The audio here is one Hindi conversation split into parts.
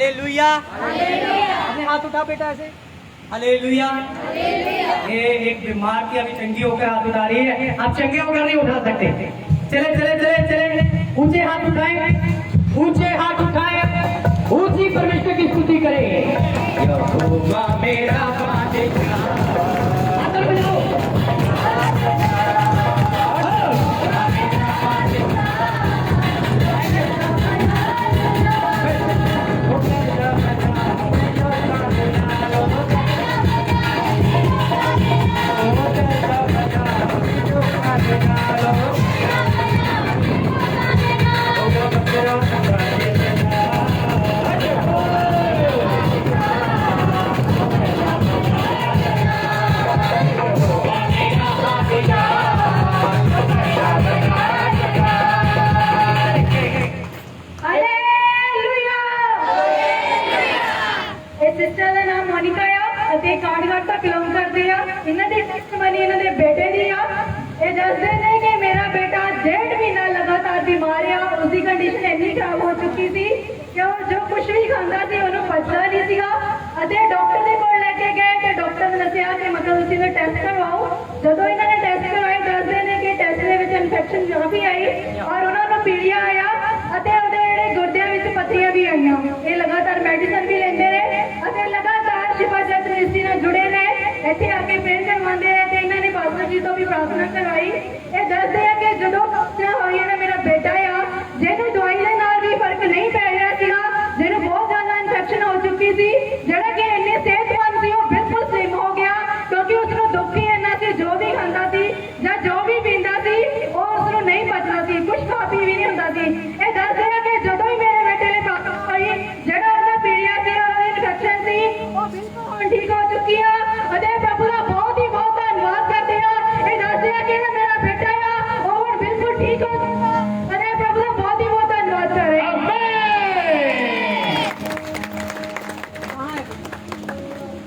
हालेलुया। अपने हाथ उठा बेटा ऐसे, हालेलुया। ये एक बीमार थी, अभी चंगी होकर हाथ उठा रही है। आप चंगे होकर नहीं उठा सकते। चले चले चले चले, ऊंचे हाथ उठाए, ऊंचे हाथ उठाए, ऊंची परमेश्वर की स्तुति करें। यहोवा मेरा बादशाह, हाथ बजाओ। सिस्टर का नाम मोनिका है, काठगढ़ तक बिलोंग करते हैं। इन्होंने टेस्टमनी इन्होंने बेटे दी आ। ये दसते हैं कि मेरा बेटा 1.5 महीना लगातार बीमार है। उसकी कंडीशन इतनी खराब हो चुकी थी कि वो जो कुछ भी खाता थी उन्होंने पचता नहीं सीगा। डॉक्टर के कोल लेके गए तो डॉक्टर ने दसिया कि मतलब उसी ने टेस्ट करवाओ। जो इन्होंने टेस्ट करवाए दसते हैं कि टेस्ट के इन्फेक्शन काफी आई और उन्होंने पीलिया आया, गुर्दिया पत्रियां भी आई। ये लगातार मेडिसिन भी लेते रहे, लगातार शिफा चर्च मिनिस्ट्री ਨਾਲ जुड़े रहे। ਇੱਥੇ ਆ ਕੇ प्रेयर करवाते रहे। ਇਹਨਾਂ ने पास्टर जी तो भी प्रार्थना करवाई। ये दसते हैं कि जो प्रार्थना हुई है मेरा बेटा आ, ਜਿਹਨੂੰ ਦਵਾਈ ਦੇ ਨਾਲ ਵੀ ਫਰਕ ਨਹੀਂ ਪੈ ਰਿਹਾ ਸੀਗਾ, ਜਿਹਨੂੰ ਬਹੁਤ ਜ਼ਿਆਦਾ ਇਨਫੈਕਸ਼ਨ ਹੋ ਚੁੱਕੀ ਸੀ, ਜਿਹੜਾ ਕਿ ਇੰਨੇ ਸਿਹਤਮੰਦ ਸੀ, ਉਹ ਬਿਲਕੁਲ ਸਲਿਮ ਹੋ ਗਿਆ ਕਿਉਂਕਿ ਉਸਨੂੰ ਦੁੱਖ ਹੀ ਇੰਨਾ ਸੀ। ਜੋ ਵੀ ਖਾਂਦਾ ਸੀ ਜਾਂ ਜੋ ਵੀ ਪੀਂਦਾ ਸੀ ਉਹ ਉਸਨੂੰ ਨਹੀਂ ਪਚਦਾ ਸੀ, ਕੁਝ ਖਾ ਪੀ ਵੀ ਨਹੀਂ ਹੁੰਦਾ ਸੀ। ਇਹ ਦੱਸਦੇ ਆ ਕਿ ਜਦੋਂ ਹੀ ਮੇਰੇ ਬੇਟੇ ਨੇ ਪ੍ਰਾਪਤ ਹੋਈ, ਜਿਹੜਾ ਉਹਦਾ ਪੀੜਿਆ ਸੀ ਔਰ ਇਨਫੈਕਸ਼ਨ ਸੀ, ਉਹ ਬਿਲਕੁਲ ਹੁਣ ਠੀਕ ਹੋ ਚੁੱਕੀ ਆ। ਅਤੇ ਪ੍ਰਭੂ ਦਾ ਬਹੁਤ ਹੀ ਬਹੁਤ ਧੰਨਵਾਦ ਕਰਦੇ ਆ। ਇਹ ਦੱਸਦੇ ਆ ਕਿ ਮੇਰਾ ਬੇਟਾ ਆ ਉਹ ਹੁਣ ਬਿਲਕੁਲ ਠੀਕ ਹੋ ਚੁੱਕਾ। ਅਤੇ ਪ੍ਰਭੂ ਦਾ ਬਹੁਤ ਹੀ ਬਹੁਤ ਧੰਨਵਾਦ ਕਰ ਰਹੇ ਹਾਂ।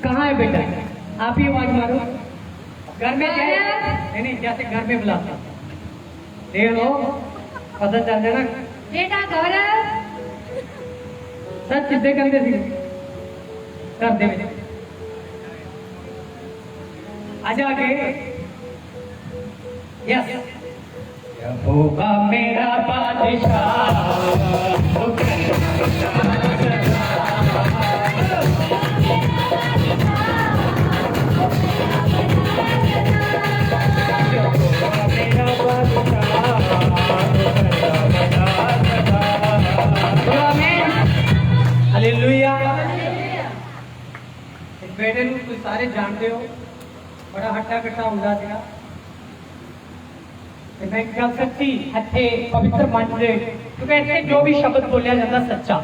कहाँ है बेटा? आप ही आवाज मारो। घर में जाए नहीं, जैसे घर में बुलाता ले लो, पता चल जाना। बेटा गौरव सच सिद्धे करते थे कर दे आजा के यस। यहोवा मेरा बादशाह, हालेलुया। इस बेटे ਨੂੰ ਤੁਸੀਂ ਸਾਰੇ ਜਾਣਦੇ ਹੋ, ਬੜਾ ਹੱਟਾ ਕੱਟਾ ਹੁੰਦਾ ਸੀਗਾ। ਤੇ ਮੈਂ ਇੱਕ ਗੱਲ ਸੱਚੀ ਇੱਥੇ ਪਵਿੱਤਰ ਮੰਚ ਦੇ, ਕਿਉਂਕਿ ਇੱਥੇ ਜੋ ਵੀ ਸ਼ਬਦ ਬੋਲਿਆ ਜਾਂਦਾ ਸੱਚਾ,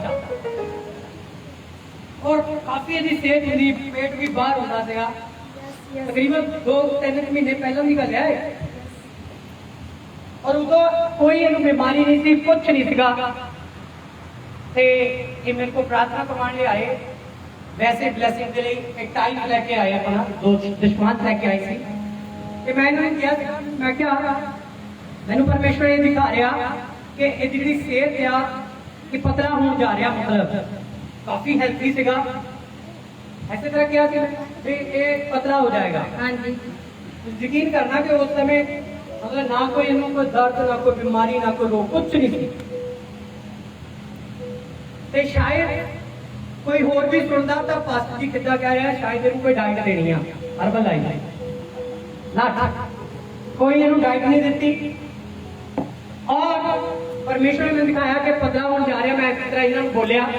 ਔਰ ਕਾਫੀ ਇਹਦੀ ਸਿਹਤ ਹੁੰਦੀ, ਪੇਟ ਵੀ ਬਾਹਰ ਹੁੰਦਾ ਸੀਗਾ। ਤਕਰੀਬਨ 2-3 ਮਹੀਨੇ ਪਹਿਲਾਂ ਦੀ ਗੱਲ ਹੈ। ਔਰ ਉਦੋਂ ਕੋਈ ਇਹਨੂੰ ਬਿਮਾਰੀ ਨਹੀਂ ਸੀ, ਕੁਛ ਨਹੀਂ ਸੀਗਾ। ਤੇ ਇਹ ਮੇਰੇ को प्रार्थना करवाने आए, वैसे ब्लैसिंग के लिए एक टाइम लेके आए, अपना 2 दशमांश लेके आए थे। ਤੇ ਮੈਂ ਇਹਨਾਂ ਨੂੰ ਕਿਹਾ, ਮੈਂ ਕਿਹਾ ਮੈਨੂੰ ਪਰਮੇਸ਼ਵਰ ਇਹ ਦਿਖਾ ਰਿਹਾ ਕਿ ਇਹ ਜਿਹੜੀ ਸਿਹਤ ਆ ਕਿ ਪਤਲਾ ਹੋਣ ਜਾ ਰਿਹਾ, ਮਤਲਬ ਕਾਫੀ ਹੈਲਥੀ ਸੀਗਾ। ऐसे तरह किया कि ये पतला हो जाएगा। हाँ जी, यकीन करना कि उस समय मतलब ना कोई इन्हों कोई दर्द, ना कोई बीमारी, ना कोई रोग, कुछ नहीं थी। ते शायद कोई होर भी सुनता तो पास्टर जी कितना कह रहा है, शायद इन्हों कोई डाइट देनी है, हर्बल डाइट ना, कोई इन्हों डाइट नहीं देती। और परमेश्वर ने दिखाया कि पतला होने जा रहा। मैं इस तरह इन्होंने बोलिया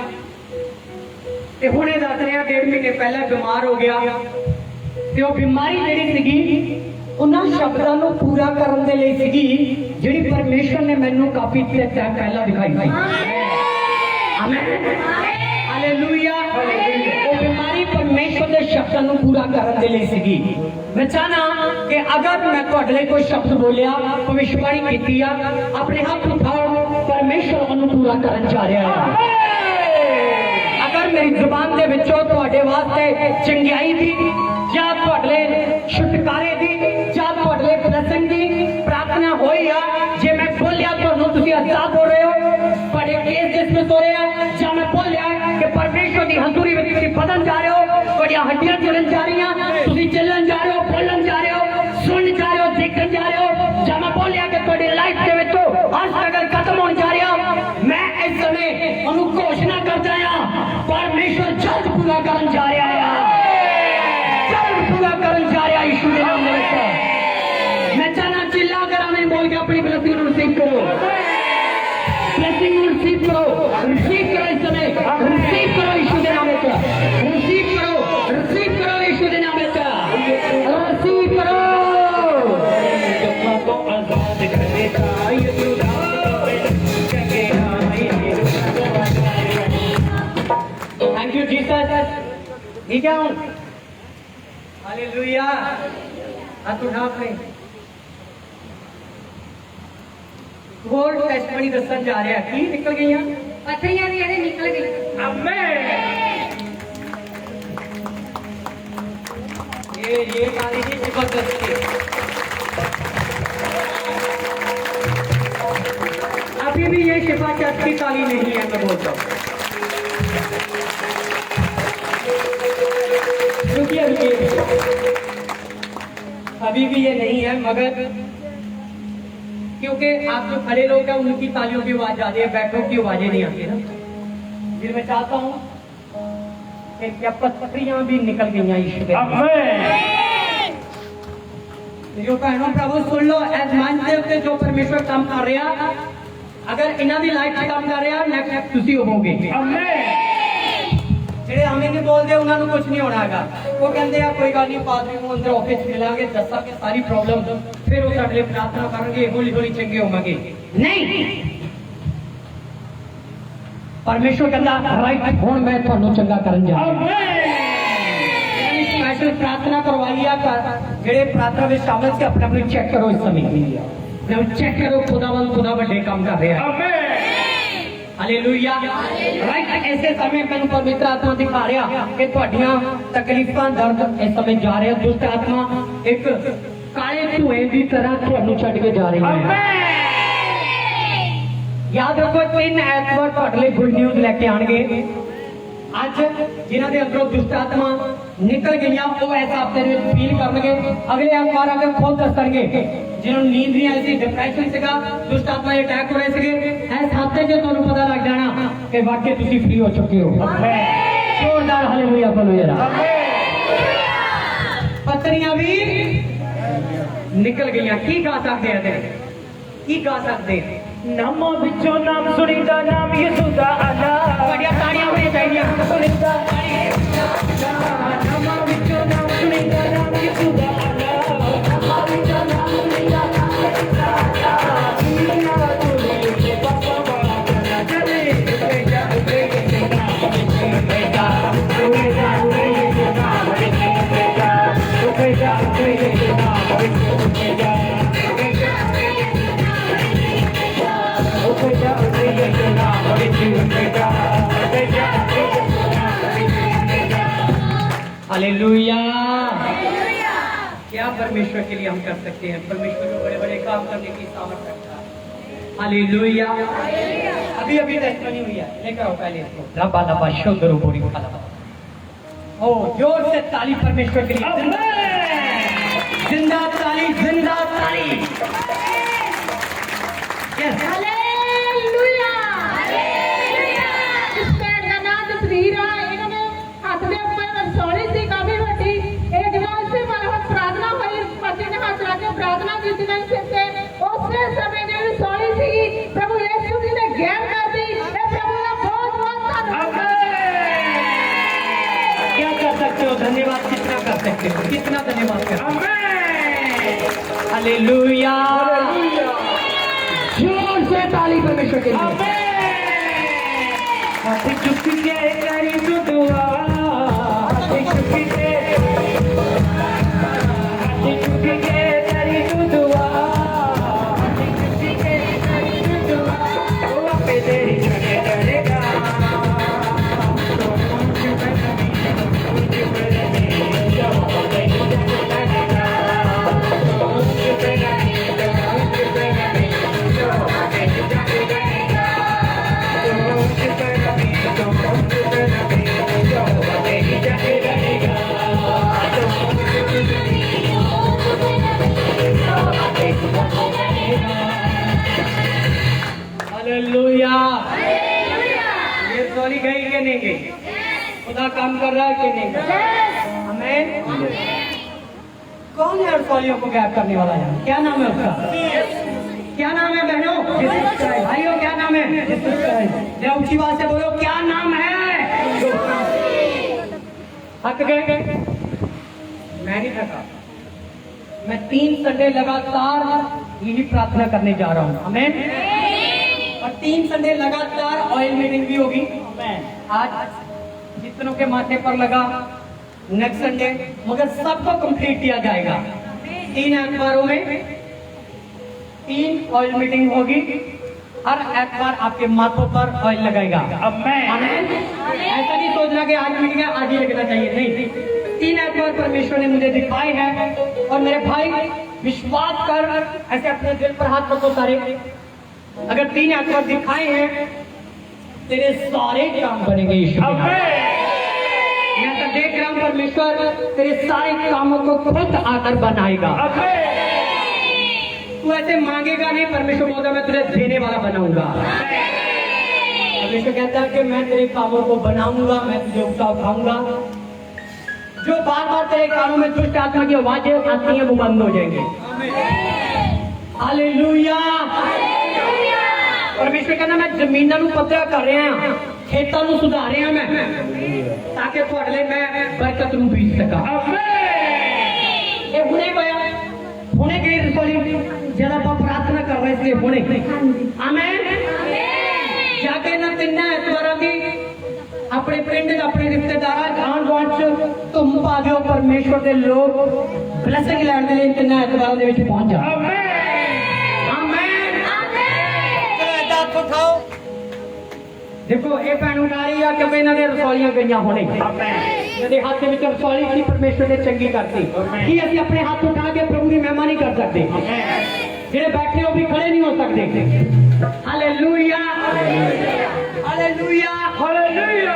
ਤੇ ਹੁਣੇ ਦੱਸ ਰਿਹਾ 1.5 ਮਹੀਨੇ ਪਹਿਲਾਂ ਬਿਮਾਰ ਹੋ ਗਿਆ। ਤੇ ਉਹ ਬਿਮਾਰੀ ਜਿਹੜੀ ਸੀਗੀ ਉਹਨਾਂ ਸ਼ਬਦਾਂ ਨੂੰ ਪੂਰਾ ਕਰਨ ਦੇ ਲਈ ਸੀਗੀ ਜਿਹੜੀ ਪਰਮੇਸ਼ਵਰ ਨੇ ਮੈਨੂੰ ਕਾਫੀ ਟਾਈਮ ਪਹਿਲਾਂ ਦਿਖਾਈ ਸੀ। Amen, hallelujah. ਉਹ ਬਿਮਾਰੀ ਪਰਮੇਸ਼ਵਰ ਦੇ ਸ਼ਬਦਾਂ ਨੂੰ ਪੂਰਾ ਕਰਨ ਦੇ ਲਈ ਸੀਗੀ। ਮੈਂ ਚਾਹਨਾ ਕਿ ਅਗਰ ਮੈਂ ਤੁਹਾਡੇ ਲਈ ਕੋਈ ਸ਼ਬਦ ਬੋਲਿਆ, ਭਵਿੱਖਬਾਣੀ ਕੀਤੀ ਆ, ਆਪਣੇ ਹੱਥ ਉਠਾਓ, ਪਰਮੇਸ਼ਵਰ ਉਹਨੂੰ ਪੂਰਾ ਕਰਨ ਜਾ ਰਿਹਾ ਹੈ। अगर मेरी जुबान के विचों तुहाडे वास्ते चंगियाई दी या तुहाडे छुटकारे दी या तुहाडे ब्लेसिंग दी प्रार्थना होई आ, जे मैं बोलिया तुहानू तुसीं आजाद हो रहे हो, तुहाडे केस डिसमिस हो रहे हैं, या मैं बोलिया कि परमेश्वर ਤੁਹਾਡੀਆਂ ਹੱਡੀਆਂ ਚਲਣ ਜਾ ਰਹੀਆਂ, ਤੁਸੀਂ ਚੱਲਣ ਜਾ ਰਹੇ ਹੋ, ਬੋਲਣ ਜਾ ਰਹੇ ਹੋ, ਸੁਣ ਜਾ ਰਹੇ ਹੋ, ਦੇਖਣ ਜਾ ਰਹੇ ਹੋ। ਜਦ ਮੈਂ ਬੋਲਿਆ ਕਿ ਤੁਹਾਡੀ ਲਾਈਫ ਦੇ ਵਿੱਚੋਂ ਹਰ ਸਟਰਗਲ ਖਤਮ ਹੋਣ ਜਾ ਰਿਹਾ, ਮੈਂ ਇਸ ਸਮੇਂ ਉਹਨੂੰ ਘੋਸ਼ਣਾ ਕਰਦਾ ਆ, ਪਰਮੇਸ਼ਵਰ ਜਲਦ ਪੂਰਾ ਕਰਨ ਜਾ ਰਿਹਾ ਆ, ਜਲਦ ਪੂਰਾ ਕਰਨ ਜਾ ਰਿਹਾ ਯਿਸੂ ਦੇ ਨਾਮ ਦੇ ਵਿੱਚ। मैं चाहना चिल्ला कर हमें बोल के अपनी ब्लेसिंग को रिसीव करो, ब्लेसिंग को रिसीव करो इस समय, रिसीव करो यीशु के नाम में, रिसीव करो यीशु के नाम में, रिसीव करो। Thank you Jesus. ठीक है हूँ, हालेलुया। हाथ उठा अपने ਹੋਰ ਟੈਸਟਮਨੀ ਦੱਸਣ ਜਾ ਰਿਹਾ ਕੀ ਨਿਕਲ ਗਈਆਂ ਪੱਥਰੀਆਂ ਵੀ ਇਹਦੇ ਨਿਕਲ ਗਈ। ਆਮੇਨ। ये गाली नहीं जबरदस्ती, अभी भी ये शिफा चर्च की ताली नहीं है, मैं बोलता हूँ। रुकिए अभी भी ये नहीं है, मगर क्योंकि आप जो खड़े लोग हैं उनकी तालियों की आवाज आती है, बैठों की आवाजें नहीं आती ना। फिर मैं चाहता हूँ कि क्या पत्थरियां भी निकल गई हैं यीशु के। जो बहनों प्रभु सुन लो, एज मान के जो परमेश्वर काम कर रहा, अगर इन्हों की लाइफ काम कर रहा, नेक्स्ट तुसी होवोगे। ਜਿਹੜੇ ਹਮੇ ਨਹੀਂ ਬੋਲਦੇ ਉਹਨਾਂ ਨੂੰ ਕੁਝ ਨਹੀਂ ਹੋਣਾ ਹੈਗਾ। ਉਹ ਕਹਿੰਦੇ ਆ ਕੋਈ ਗੱਲ ਨਹੀਂ, ਪਾਦਰੀ ਨੂੰ ਅੰਦਰ ਆਫਿਸ ਮਿਲਾਂਗੇ, ਦੱਸਾਂਗੇ ਸਾਰੀ ਪ੍ਰੋਬਲਮ, ਫਿਰ ਉਹ ਸਾਡੇ ਲਈ ਪ੍ਰਾਰਥਨਾ ਕਰਨਗੇ, ਹੌਲੀ ਹੌਲੀ ਚੰਗੇ ਹੋਵਾਂਗੇ। ਨਹੀਂ, ਪਰਮੇਸ਼ਵਰ ਕਹਿੰਦਾ ਰਾਈਟ ਹੁਣ ਮੈਂ ਤੁਹਾਨੂੰ ਚੰਗਾ ਕਰਨ ਜਾ ਰਿਹਾ। ਸਪੈਸ਼ਲ ਪ੍ਰਾਰਥਨਾ ਕਰਵਾਈ ਆ, ਜਿਹੜੇ ਪ੍ਰਾਰਥਨਾ ਵਿੱਚ ਸ਼ਾਮਲ ਸੀ ਆਪਣੇ ਆਪਣੇ ਚੈੱਕ ਕਰੋ ਇਸ ਸਮੇਂ, ਚੈੱਕ ਕਰੋ खुदा ਵੱਡੇ ਕੰਮ ਕਰ ਰਿਹਾ। हालेलुया। राइट, ऐसे समय मैं पवित्र आत्मा दिखा रहा कि ਤੁਹਾਡੀਆਂ ਤਕਲੀਫਾਂ दर्द इस समय जा रहे, दुष्ट आत्मा एक काले धुएं की तरह ਤੁਹਾਨੂੰ ਛੱਡ ਕੇ ਜਾ ਰਹੀ है। याद रखो 3 ਐਤਵਾਰ ਤੁਹਾਡੇ ਲਈ गुड न्यूज़ लेके आएंगे। ਅੱਜ ਜਿਨ੍ਹਾਂ ਦੇ ਅੰਦਰੋਂ ਦੁਸ਼ਟ ਆਤਮਾ ਨਿਕਲ ਗਈਆਂ ਉਹ ਇਸ ਹਫ਼ਤੇ ਦੇ ਵਿੱਚ ਫੀਲ ਕਰਨਗੇ, ਅਗਲੇ ਐਤਵਾਰ ਅਗੇ ਖੁਦ ਦੱਸਣਗੇ। जिन्होंने नींद नहीं आई थी, डिप्रेशन सेगा, दुष्ट आत्मा अटैक हो रहे थे, इस हफ्ते जो तुहानू पता लग जाना कि वाकई तुसी फ्री हो चुके हो। जोरदार हालेलुया बोलो जरा। पत्थरियां भी निकल गईयां। की गा सकते हैं, की गा सकते हैं? नामां विचों नाम सुनीदा, नाम यीशु दा आला, बड़िया ताड़ियां होनी चाहिए। सुनीदा नामां विचों नाम सुनीदा, नाम यीशु दा आला, नामां विचों नाम सुनीदा, नाम यीशु दा आला। दुनिया तुले के पापा वाला करना चले, बेटा बेटा बेटा बेटा बेटा बेटा बेटा बेटा हालेलुया। क्या परमेश्वर के लिए हम कर सकते हैं? परमेश्वर को बड़े बड़े काम करने की सामर्थ्य रखता है। हालेलुया। अभी अभी टेस्टमनी हुई है, लेकर आओ पहले इसको। रब्बा लब्बा शुद्ध रूपोरी खाला। ओ जोर से ताली परमेश्वर के लिए। जिंदा ताली, जिंदा ताली। Yes hallelujah. इस पैर का नाम तस्वीर है, इन्होंने हाथ में ऊपर रसौली सी काफी बड़ी, एक जवान से प्रार्थना हुई, पति ने हाथ रख के प्रार्थना की थी नहीं सकते, उसने समय जो रसौली थी प्रभु यीशु जी ने गैर कर दी। प्रभु का बहुत बहुत धन्यवाद। क्या कर सकते हो? धन्यवाद कितना कर सकते हो? कितना धन्यवाद कर सकते हो? हालेलुया। जोर से ताली परमेश्वर के लिए। हाथ चुक के करी तू दुआ, हाथ चुक के करी तू दुआ, हाथ चुक के करी तू दुआ, वो आपे तेरी जगह डरेगा। Don't hallelujah. ये रसौली गई कि नहीं गई? खुदा काम कर रहा है कि नहीं कर रहा? आमीन। कौन है रसौलियों को गायब करने वाला है? क्या नाम है उसका? क्या नाम है बहनों? भाइयों क्या नाम है? जरा ऊंची बात से बोलो, क्या नाम है? थक गए? मैं नहीं थका। मैं 3 संडे लगातार यही प्रार्थना करने जा रहा हूँ। आमीन। और 3 संडे लगातार ऑयल मीटिंग भी होगी। आज जितनों के माथे पर लगा, नेक्स्ट संडे मगर सबको कंप्लीट किया जाएगा। 3 एतवारों में 3 ऑयल मीटिंग होगी। हर एतवार आपके माथों पर ऑयल लगाएगा। आमीन। ऐसा नहीं सोचना कि आज मीटिंग है आज ही लगना चाहिए, नहीं। 3 एतवार परमेश्वर ने मुझे दिखाए हैं। और मेरे भाई विश्वास कर ऐसे अपने दिल पर हाथ रखो सारे। अगर 3 एतवार दिखाए हैं, तेरे सारे काम बनेंगे यीशु के नाम। मैं तो देख रहा हूँ परमेश्वर तेरे सारे कामों को खुद आकर बनाएगा। तू ऐसे मांगेगा नहीं, परमेश्वर बोलता मैं तुझे देने वाला बनाऊंगा। परमेश्वर कहता है कि मैं तेरे कामों को बनाऊंगा, मैं तुझे उठाऊंगा। जो बार बार तेरे कानों में दुष्ट आत्मा की आवाजें आती हैं वो बंद हो जाएंगे। हालेलुया। परमेश्वर कहना मैं जमीनों ਨੂੰ ਪੱਧਰਾ ਕਰ ਰਿਹਾ ਹਾਂ, ਖੇਤਾਂ ਨੂੰ ਸੁਧਾਰ ਰਿਹਾ ਮੈਂ, ਤਾਂ ਕਿ ਤੁਹਾਡੇ ਲਈ ਮੈਂ ਬਰਕਤ ਨੂੰ ਬੀਜ ਸਕਾਂ। ਇਹ ਹੁਣੇ ਹੋਇਆ, ਹੁਣੇ ਗਈ ਰਸੋਲੀ जब आप प्रार्थना कर रहे थे होने। आमीन। जाके ना 3 एतवार की अपने पिंड अपने रिश्तेदार आंढ गुआंढ तुम पा दियो, परमेश्वर के लोग ब्लेसिंग लैंड के लिए 3 एतवार दे विच पहुंच जा। आमीन। हाथ उठाओ। देखो ये भैन उठा रही है कि इन्होंने रसौलियां गई होने। मेरे हाथ में रसौली थी, परमेश्वर ने चंगी करती कि असि अपने हाथ उठा के प्रभु की महिमा नहीं कर सकते। जेड़े बैठे हो भी खड़े नहीं हो सकते। हालेलुया। हालेलुया। हालेलुया।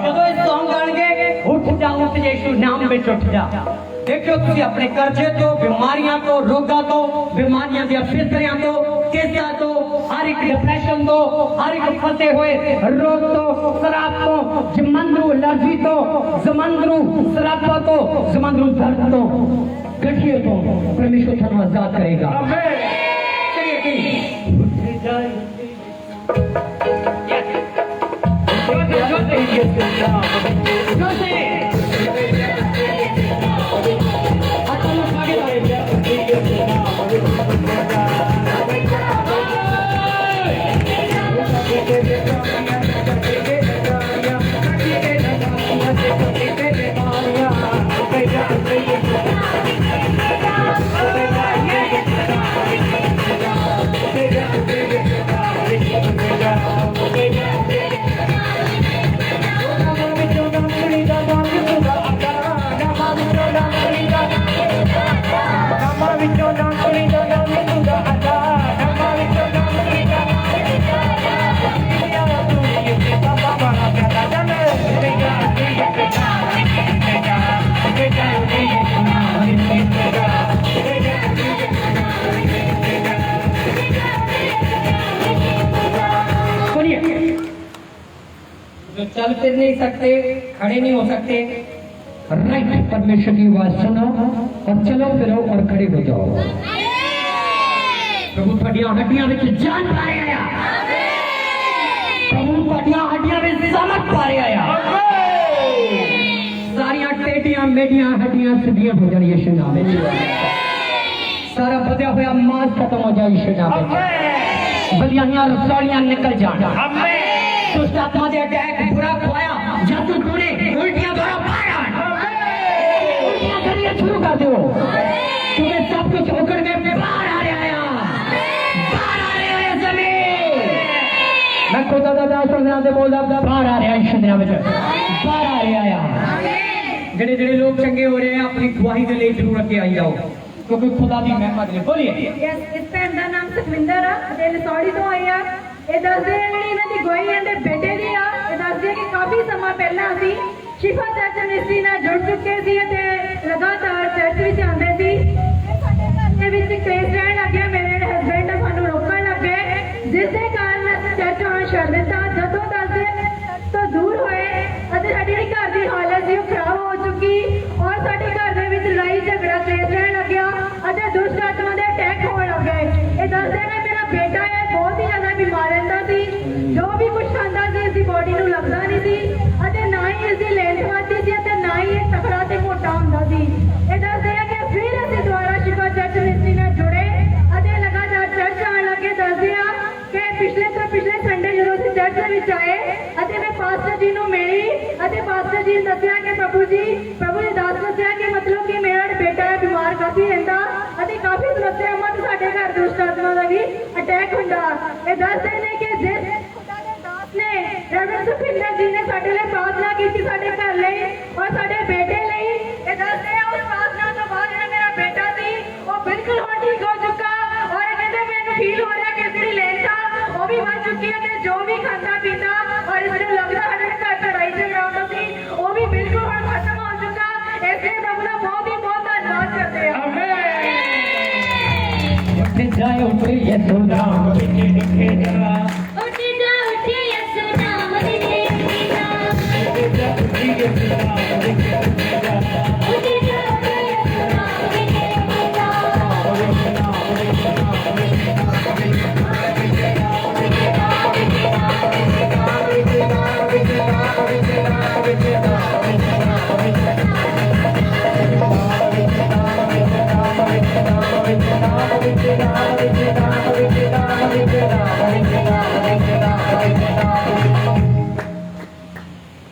जदों इस सॉन्ग गाणगे उठ जा यीशु नाम में उठ जा। देखो तुसी अपने कर्जे तो, बीमारियां तो, रोगां तो, बीमारियां दी फितरियां तो, केसां तो, हर एक डिप्रेशन तो, हर एक फंसे हुए रोग तो, शराब तो, जमंद्रू एलर्जी तो, जमंद्रू शराबा तो, जमंद्रू दर्द तो, गठिए तो परमेश्वर थानू आजाद करेगा। आमीन। चलिए चल फिर नहीं सकते, खड़े नहीं हो सकते, राइट परमेश्वर की आवाज सुनो और चलो फिरो और खड़े हो जाओ। प्रभु ਤੁਹਾਡੀਆਂ ਹੱਡੀਆਂ ਵਿੱਚ ਜਾਨ ਪਾ ਰਿਹਾ ਆ। प्रभु ਤੁਹਾਡੀਆਂ ਹੱਡੀਆਂ ਵਿੱਚ ਸਮਤ ਪਾ ਰਿਹਾ ਆ। ਸਾਰੀਆਂ ਟੇਡੀਆਂ ਮੇਡੀਆਂ ਹੱਡੀਆਂ ਸਿੱਧੀਆਂ ਹੋ ਜਾਣ ਯਿਸੂ ਨਾਮ ਵਿੱਚ। ਸਾਰਾ ਵਧਿਆ ਹੋਇਆ ਮਾਸ ਖਤਮ ਹੋ ਜਾਏ ਯਿਸੂ ਨਾਮ ਵਿੱਚ। ਬਲੀਆਂ ਰਸੌਲੀਆਂ ਨਿਕਲ ਜਾਣ। ਆਮੀਨ। दुष्ट आत्मा के अटैक बुरा खोया, जादू टूटे, उल्टियां द्वारा बाहर उल्टियां करना शुरू कर दो, क्योंकि सब कुछ होकर के बाहर आ रहा है, बाहर आ रहा है जमीन। मैं खुदा दादा सुनने से बोल रहा बाहर आ रहा है दुनिया में, बाहर आ रहा है। जेड़े जेड़े लोग चंगे हो रहे हैं अपनी गवाही के लिए जरूर के आई जाओ, क्योंकि खुदा की महिमा के लिए। बोलिए। यस, इस भैन का नाम सुखविंदर है, ते लसौड़ी तो आई है। ਇਹ ਦੱਸਦੇ ਨੇ ਇਹਨਾਂ ਦੀ ਗਵਾਹੀ ਇਹਦੇ ਬੇਟੇ ਦੀ ਆ। ਇਹ ਦੱਸਦੇ ਕਿ ਕਾਫੀ ਸਮਾਂ ਪਹਿਲਾਂ ਅਸੀਂ ਸ਼ਿਫਾ ਚਰਚ ਮਿਨਿਸਟਰੀ ਨਾਲ ਜੁੜ ਚੁੱਕੇ ਸੀ ਤੇ ਲਗਾਤਾਰ ਚਰਚ ਵਿੱਚ ਆਉਂਦੇ ਸੀ। ਸਾਡੇ ਘਰ ਦੇ ਵਿੱਚ ਕੇਸ ਰਹਿਣ ਲੱਗਿਆ, ਮੇਰੇ ਹਸਬੈਂਡ ਸਾਨੂੰ ਰੋਕਣ ਲੱਗੇ, ਜਿਸ ਦੇ ਕਾਰਨ ਚਰਚ ਆਉਣਾ ਛੱਡ ਦਿੱਤਾ। ਜਦੋਂ ਦੱਸਦੇ ਚਰਚ ਤੋਂ ਦੂਰ ਹੋਏ ਅਤੇ ਸਾਡੀ ਜਿਹੜੀ ਘਰ ਦੀ ਹਾਲਤ ਸੀ ਉਹ ਖਰਾਬ ਹੋ ਚੁੱਕੀ ਔਰ ਸਾਡੇ ਘਰ ਦੇ ਵਿੱਚ ਲੜਾਈ ਝਗੜਾ ਕਲੇਸ਼ ਰਹਿਣ ਲੱਗਿਆ ਅਤੇ ਦੁਸ਼ਟ ਆਤਮਾ ਦੇ ਅਟੈਕ ਹੋਣ ਲੱਗ ਗਏ। ਇਹ ਦੱਸਦੇ ਨੇ ਮੇਰਾ ਬੇਟਾ ਹੈ ਬਹੁਤ ਹੀ ਜ਼ਿਆਦਾ ਬਿਮਾਰ ਰਹਿੰਦਾ ਸੀ। ਜੋ ਵੀ ਕੁਝ ਖਾਂਦਾ ਸੀ ਇਸਦੀ ਬੋਡੀ ਨੂੰ ਲੱਗਦਾ ਨਹੀਂ ਸੀ ਅਤੇ ਨਾ ਹੀ ਇਸਦੀ ਲੈਂਥ ਵੱਧਦੀ ਸੀ ਅਤੇ ਨਾ ਹੀ ਇਹ ਤਕੜਾ ਤੇ ਮੋਟਾ ਹੁੰਦਾ ਸੀ। ਇਹ ਦੱਸਦੇ ਆ ਕਿ ਫਿਰ ਅਸੀਂ ਦੁਆਰਾ ਸ਼ਿਫਾ ਚਰਚ ਮਿਨਿਸਟਰੀ ਨਾਲ ਜੁੜੇ ਅਤੇ ਲਗਾਤਾਰ ਚਰਚ ਆਉਣ ਲੱਗੇ। ਦੱਸਦੇ ਆ ਕਿ ਪਿਛਲੇ ਸੰਡੇ ਜਦੋਂ ਅਸੀਂ ਚਰਚ ਦੇ ਵਿੱਚ ਆਏ ਅਤੇ ਮੈਂ ਪਾਸਟਰ ਜੀ ਨੂੰ ਮਿਲੀ ਅਤੇ ਪਾਸਟਰ ਜੀ ਨੇ ਦੱਸਿਆ ਕਿ ਪ੍ਰਭੂ ਨੇ ਦੱਸਿਆ ਕਿ ਮਤਲਬ ਕਿ ਮੇਰਾ ਬੇਟਾ ਹੈ ਬਿਮਾਰ ਕਾਫੀ ਰਹਿੰਦਾ ਅਤੇ ਕਾਫੀ ਸਮੱਸਿਆਵਾਂ ਤੇ ਸਾਡੇ ਘਰ ਦੁਸ਼ਟ ਆਤਮਾ ਦਾ ਵੀ ਅਟੈਕ ਹੁੰਦਾ। ਇਹ ਦੱਸਦੇ ਨੇ ਕਿ ਜਿਸ ਨੇ ਰੈਵਰੈਂਡ ਸੁਖਿੰਦਰ ਜੀ ਨੇ ਸਾਡੇ ਲਈ ਪ੍ਰਾਰਥਨਾ ਕੀਤੀ ਸਾਡੇ ਘਰ ਲਈ ਔਰ ਸਾਡੇ ਬੇਟੇ ਲਈ। ਇਹ ਦੱਸਦੇ ਆ ਉਸ ਪ੍ਰਾਰਥਨਾ ਤੋਂ ਬਾਅਦ ਜਿਹੜਾ ਮੇਰਾ ਬੇਟਾ ਸੀ ਉਹ ਬਿਲਕੁਲ ਹੁਣ ਠੀਕ ਹੋ ਚੁੱਕਾ ਔਰ ਇਹ ਕਹਿੰਦੇ ਮੈਨੂੰ ਫੀਲ ਹੋ ਰਿਹਾ ਕਿ ਜਿਹੜੀ ਲੈਂਥ ਆ ਉਹ ਵੀ ਵੱਧ ਚੁੱਕੀ ਹੈ ਤੇ ਜੋ ਵੀ ਖਾਂਦਾ ਪੀਂਦਾ ਔਰ ਮੈਨੂੰ ਲੱਗਦਾ ਸਾਡੇ ਘਰ ਲੜਾਈ ਝਗੜਾ ਹੁੰਦਾ ਸੀ ਉਹ ਵੀ ਬਿਲਕੁਲ ਹੁਣ ਖਤਮ ਹੋ ਚੁੱਕਾ। ਇਸ ਲਈ ਪ੍ਰਭੂ ਦਾ ਬਹੁਤ ਹੀ ਬਹੁਤ ਧੰਨਵਾਦ ਕਰਦੇ ਆ। ਉੱਠ ਜਾਏ ਉੱਠ ਯਿਸੂ ਨਾਮ ਵਿੱਚ ਲਿਖੇ ਜਾ ਉੱਠ ਜਾ ਉੱਠ ਯਿਸੂ ਨਾਮ ਵਿੱਚ ਲਿਖੇ ਜਾ ਉੱਠ ਜਾ ਉੱਠ ਯਿਸੂ ਨਾਮ ਵਿੱਚ ਲਿਖੇ ਜਾ ਉੱਠ ਜਾ ਉੱਠ ਯਿਸੂ ਨਾਮ ਵਿੱਚ ਲਿਖੇ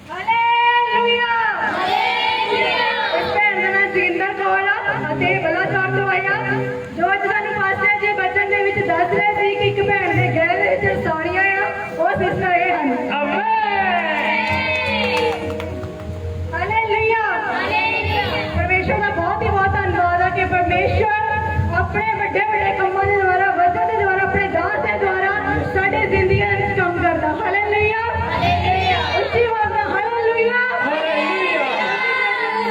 ਹਾਲੇਲੂਇਆ ਇਸ ਭੈਣ ਦਾ ਨਾਮ ਜਿੰਦਰ ਕੌਰ ਆ ਅਤੇ ਬਲਾਚੌਰ ਤੋਂ ਆਇਆ ਜੋ ਅੱਜ ਸਾਨੂੰ ਪਾਸਟਰ ਜੀ ਬਚਨ ਦੇ ਵਿੱਚ ਦੱਸ ਰਹੇ ਸੀ ਕਿ ਇੱਕ ਭੈਣ ਦੇ ਗਲੇ ਦੇ ਵਿੱਚ ਸੌਣੀਆਂ ਆ ਉਹ ਸਿਸਟਰ ਇਹ ਹਨ। ਹਾਲੇਲੂਇਆ ਪਰਮੇਸ਼ਰ ਦਾ ਬਹੁਤ ਹੀ ਬਹੁਤ ਧੰਨਵਾਦ ਹੈ ਕਿ ਪਰਮੇਸ਼ਰ ਆਪਣੇ ਵੱਡੇ ਵੱਡੇ ਕੰਮਾਂ ਦੇ ਦੁਆਰਾ ਵਚਨ ਦੇ ਦੁਆਰਾ ਆਪਣੇ ਦਾਸ ਦੇ ਦੁਆਰਾ ਸਾਡੀ ਜ਼ਿੰਦਗੀ ਦੇ ਵਿੱਚ ਕੰਮ ਕਰਦਾ। ਹਾਲੇਲੂਇਆ ਉੱਚੀ ਆਵਾਜ਼ ਨਾਲ ਹਾਲੇਲੂਇਆ।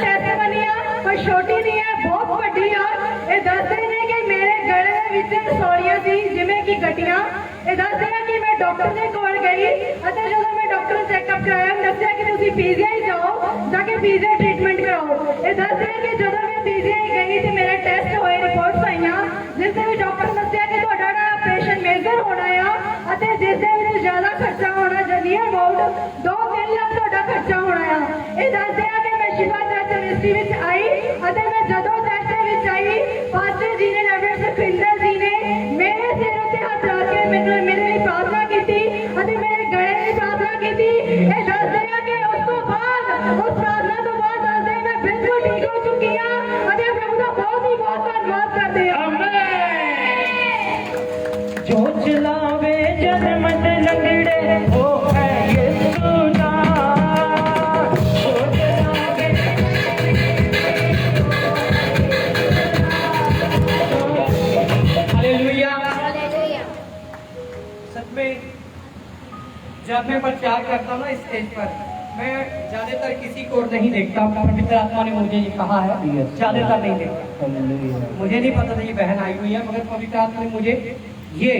ਟੈਸਟਮਨੀਆਂ ਕੋਈ ਛੋਟੀ ਨਹੀਂ ਹੈ ਬਹੁਤ ਵੱਡੀ ਆ। ਇਹ ਦੱਸਦੇ ਨੇ ਕਿ ਮੇਰੇ ਗਲੇ ਦੇ ਵਿੱਚ ਸੌਲੀਆਂ ਸੀ ਜਿਵੇਂ ਕਿ ਗੱਟੀਆਂ। ਇਹ ਦੱਸਦੇ ਆ ਕਿ ਮੈਂ ਡਾਕਟਰ ਦੇ ਕੋਲ ਗਈ ਅਤੇ ਜਦੋਂ ਮੈਂ ਡਾਕਟਰ ਨੂੰ ਚੈੱਕਅਪ ਕਰਾਇਆ ਦੱਸਿਆ ਕਿ ਤੁਸੀਂ ਪੀਜੀਆਈ ਜਾਓ ਜਾ ਕੇ ਪੀਜੀਆਈ ਟ੍ਰੀਟਮੈਂਟ ਕਰਾਓ। ਇਹ ਦੱਸਦੇ ਆ ਕਿ ਜਦੋਂ ਮੈਂ ਪੀਜੀਆਈ ਗਈ ਤੇ ਮੇਰੇ ਟੈਸਟ ਹੋਏ ਰਿਪੋਰਟਸ ਆਈਆਂ ਜਿਸ ਦੇ ਵਿੱਚ ਡਾਕਟਰ ਨੇ ਦੱਸਿਆ ਕਿ ਤੁਹਾਡਾ ਆਪਰੇਸ਼ਨ ਮੇਜਰ ਹੋਣਾ ਆ ਅਤੇ ਜਿਸ ਦੇ ਵਿੱਚ ਜ਼ਿਆਦਾ ਖਰਚਾ ਹੋਣਾ ਨੀਅਰ ਅਬਾਊਟ 2-3 ਲੱਖ ਤੁਹਾਡਾ ਖਰਚਾ ਹੋਣਾ ਆ। ਇਹ ਦੱਸਦੇ ਆ ਕਿ ਮੈਂ ਸ਼ਿਫਾ ਚਰਚ ਮਿਨਿਸਟਰੀ ਵਿੱਚ ਆਈ ਅਤੇ ਮੈਂ ਜਦੋਂ ਚਰਚ ਦੇ ਵਿੱਚ ਆਈ ਪਾਸਟਰ ਜੀ ਨੇ ਰੈਵਰੈਂਡ ਸੁਖਿੰਦਰ ਜੀ ਨੇ ਮੇਰੇ ਸਿਰ ਉੱਤੇ ਹੱਥ ਰੱਖ ਕੇ ਮੇਰੇ ਲਈ ਪ੍ਰਾਰਥਨਾ ਕੀਤੀ ਅਤੇ ਮੇਰੇ ਗਲੇ ਲਈ ਪ੍ਰਾਰਥਨਾ ਕੀਤੀ। ਇਹ ਦੱਸਦੇ ਆ ਕਿ ਉਸ ਤੋਂ ਬਾਅਦ ਉਸ ਪ੍ਰਾਰਥਨਾ ਤੋਂ ਬਾਅਦ ਦੱਸਦੇ ਮੈਂ ਬਿਲਕੁਲ ਠੀਕ ਹੋ ਚੁੱਕੀ ਹਾਂ ਅਤੇ ਪ੍ਰਭੂ ਦਾ ਬਹੁਤ ਹੀ ਬਹੁਤ ਧੰਨਵਾਦ ਕਰਦੇ ਹਾਂ। ਜੋ ਚਲਾਵੇ ਜਨਮ ਤੇ ਲੰਗੜੇ ਉਹ ਹੈ ਯਿਸੂ ਨਾਮ। ਜੋ ਚਲਾਵੇ हालेलुया। सच में जब मैं प्रचार करता हूँ ना स्टेज पर मैं ज्यादातर किसी को नहीं देखता। पवित्र आत्मा ने मुझे ये कहा है ज्यादातर नहीं देखता। मुझे नहीं पता था ये बहन आई हुई है मगर पवित्र आत्मा ने मुझे ये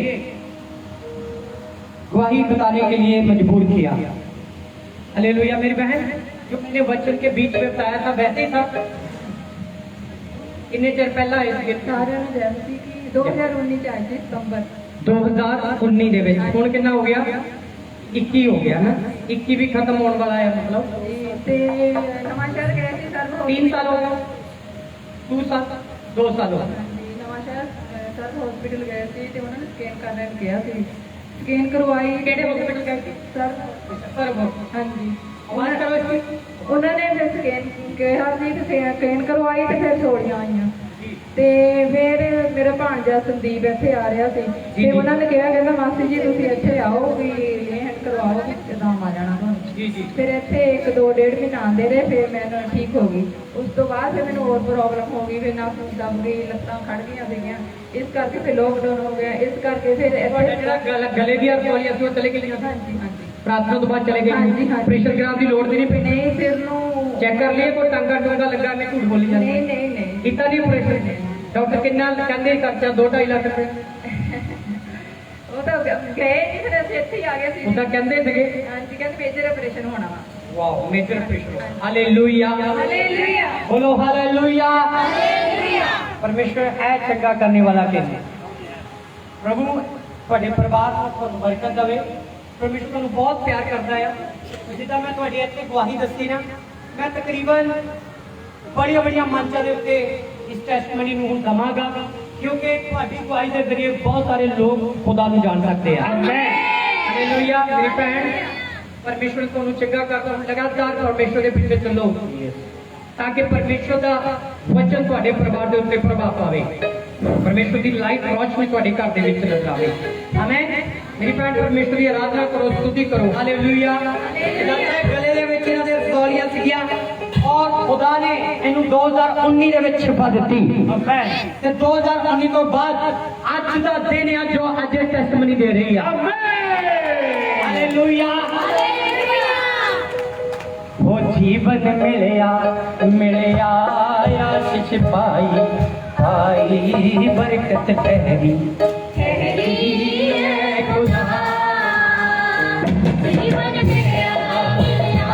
गवाही बताने के लिए मजबूर किया। हालेलुया। मेरी बहन जो मैंने वचन के बीच में बताया था वैसे ही था किन्ने चਿਰ ਪਹਿਲਾਂ ਇਸ ਗਿਫਟ ਸਾਰਿਆਂ ਨੂੰ ਜੈ ਮਸੀਹ ਕੀ 2019 ਚ ਆਈ ਸੀ ਸਤੰਬਰ 2019 ਦੇ ਵਿੱਚ ਹੁਣ ਕਿੰਨਾ ਹੋ ਗਿਆ 21 ਹੋ ਗਿਆ ਨਾ 21 ਵੀ ਖਤਮ ਹੋਣ ਵਾਲਾ ਹੈ ਮਤਲਬ ਤੇ ਨਵਾਂ ਸ਼ਹਿਰ ਗਏ ਸੀ ਸਰਵ 3 ਸਾਲ ਹੋ ਗਏ 2 ਸਾਲ 2 ਸਾਲ ਹੋ ਗਏ ਨਵਾਂ ਸ਼ਹਿਰ ਸਰਵ ਹਸਪੀਟਲ ਗਏ ਸੀ ਤੇ ਉਹਨਾਂ ਨੇ ਸਕੈਨ ਕਰਨ ਨੂੰ ਕਿਹਾ ਸੀ ਸਕੈਨ ਕਰਵਾਈ ਕਿਹੜੇ ਹਸਪੀਟਲ ਗਏ ਸੀ ਸਰਵ ਹਾਂਜੀ ਆਵਾਜ਼ ਕਰੋ ਇਸ ਉਹਨਾਂ ਨੇ ਫਿਰ ਸਕੈਨ ਕਿਹਾ ਸੀ ਤੇ ਫਿਰ ਸਕੈਨ ਕਰਵਾਈ ਤੇ ਫਿਰ ਸੋੜੀਆਂ ਆਈਆਂ ਤੇ ਫਿਰ ਮੇਰਾ ਭਾਣਜਾ ਸੰਦੀਪ ਇੱਥੇ ਆ ਰਿਹਾ ਸੀ ਤੇ ਉਹਨਾਂ ਨੇ ਕਿਹਾ ਕਹਿੰਦਾ ਮਾਸੀ ਜੀ ਤੁਸੀਂ ਇੱਥੇ ਆਓ ਵੀ ਲੈਣ ਕਰਵਾਓ ਵੀ ਇਕਦਮ ਆ ਜਾਣਾ ਤੁਹਾਨੂੰ ਜੀ ਜੀ ਫਿਰ ਇੱਥੇ 1-2-1.5 ਮਹੀਨਾ ਆਉਂਦੇ ਰਹੇ ਫਿਰ ਮੈਂ ਠੀਕ ਹੋ ਗਈ। ਉਸ ਤੋਂ ਬਾਅਦ ਫਿਰ ਮੈਨੂੰ ਹੋਰ ਪ੍ਰੋਬਲਮ ਹੋ ਗਈ ਫਿਰ ਨੱਕ ਦਬ ਗਈ ਲੱਤਾਂ ਖੜ ਗਈਆਂ ਸੀਗੀਆਂ ਇਸ ਕਰਕੇ ਫਿਰ ਲੋਕਡਾਊਨ ਹੋ ਗਿਆ ਇਸ ਕਰਕੇ ਫਿਰ ਤੁਹਾਡਾ ਜਿਹੜਾ ਗਲੇ ਦੀ ਅਰਥਵਾਲੀ ਅਸੀਂ ਉਹ ਚਲੇ ਗਏ ਹਾਂਜੀ ਹਾਂਜੀ ਪ੍ਰਾਰਥਨਾ ਤੋਂ ਬਾਅਦ ਚਲੇ ਗਏ ਹਾਂਜੀ, ਹਾਂਜੀ। ਪ੍ਰੈਸ਼ਰ ਕਰਾਉਣ ਦੀ ਲੋੜ ਨਹੀਂ ਪਈ ਨਹੀਂ ਫਿਰ ਨੂੰ ਚੈੱਕ ਕਰ ਲਈਏ ਕੋਈ ਟਾਂਗਾ ਟੂੰਗਾ ਲੱਗਾ ਮੈਂ ਝੂਠ ਬੋਲੀ ਜਾਂਦੀ ਨਹੀਂ ਨਹੀਂ ਨਹੀਂ ਕੀਤਾ ਨਹੀਂ ਆਪਰੇਸ਼ਨ ਡਾਕਟਰ ਕਿੰਨਾ ਕਹਿੰਦੇ ਖਰਚਾ 2-2.5 ਲੱਖ ਰੁਪਏ ਉਹ ਤਾਂ ਗਏ ਨਹੀਂ, ਫਿਰ ਅਸੀਂ ਇੱਥੇ ਹੀ ਆ ਗਏ ਸੀ। ਉਹਦਾ ਕਹਿੰਦੇ ਸੀਗੇ ਹਾਂਜੀ, ਕਹਿੰਦੇ ਮੇਜਰ ਆਪਰੇਸ਼ਨ ਹੋਣਾ ਵਾ। Wow, major operation. Hallelujah, hallelujah, बोलो हालेलुया। ਹਾਲੇਲੂਇਆ। परमेश्वर है चंगा करने वाला कहते प्रभु ਤੁਹਾਡੇ ਪਰਿਵਾਰ ਨੂੰ ਤੁਹਾਨੂੰ ਬਰਕਤ ਦੇਵੇ। ਪਰਮੇਸ਼ਰ ਤੁਹਾਨੂੰ ਬਹੁਤ ਪਿਆਰ ਕਰਦਾ ਹੈ। ਜਿੱਦਾਂ ਮੈਂ ਤੁਹਾਡੀ ਇੱਥੇ ਗਵਾਹੀ ਦੱਸੀ ਨਾ, ਮੈਂ ਤਕਰੀਬਨ ਬੜੀਆਂ ਬੜੀਆਂ ਮੰਚਾਂ ਦੇ ਉੱਤੇ ਇਸ ਟੈਸਟਮਨੀ ਨੂੰ ਹੁਣ ਦਵਾਂਗਾ, ਕਿਉਂਕਿ ਤੁਹਾਡੀ ਗਵਾਹੀ ਦੇ ਜ਼ਰੀਏ ਬਹੁਤ ਸਾਰੇ ਲੋਕ ਖੁਦਾ ਨੂੰ ਜਾਣ ਸਕਦੇ ਆ। Amen, hallelujah. ਮੇਰੀ ਭੈਣ, ਪਰਮੇਸ਼ਰ ਤੁਹਾਨੂੰ ਚੰਗਾ ਕਰਦਾ। ਲਗਾਤਾਰ ਪਰਮੇਸ਼ਰ ਦੇ ਪਿੱਛੇ ਚੱਲੋ ਤਾਂ ਕਿ ਪਰਮੇਸ਼ਰ ਦਾ ਵਚਨ ਤੁਹਾਡੇ ਪਰਿਵਾਰ ਦੇ ਉੱਤੇ ਪ੍ਰਭਾਵ ਪਾਵੇ। ਪਰਮੇਸ਼ਰ ਦੀ ਲਾਈਟ ਰੋਸ਼ਨੀ ਤੁਹਾਡੇ ਘਰ ਦੇ ਵਿੱਚ ਨਜ਼ਰ ਆਵੇ। ਆਮੇਨ। ਮੇਰੀ ਭੈਣ, ਪਰਮੇਸ਼ਰ ਦੀ ਆਰਾਧਨਾ ਕਰੋ, ਸਤੁਤੀ ਕਰੋ। ਹਾਲੇਲੂਇਆ। ਗਲੇ ਦੇ ਵਿੱਚ ਇਹਨਾਂ ਦੇ ਰਸੌਲੀਆਂ ਸੀਗੀਆਂ ਔਰ ਖੁਦਾ ਨੇ ਇਹਨੂੰ 2019 ਦੇ ਵਿੱਚ ਛਿਪਾ ਦਿੱਤੀ। ਆਮੇਨ। ਤੇ 2019 ਤੋਂ ਬਾਅਦ ਅੱਜ ਦਾ ਦਿਨ ਹੈ ਜੋ ਅੱਜ ਟੈਸਟਮਨੀ ਦੇ ਰਹੀ ਆ। Amen, hallelujah. वो जीवन मिलया मिलया आशीष पाई, आई बरकत ठहरी है खुदा। जीवन मेरा मेरा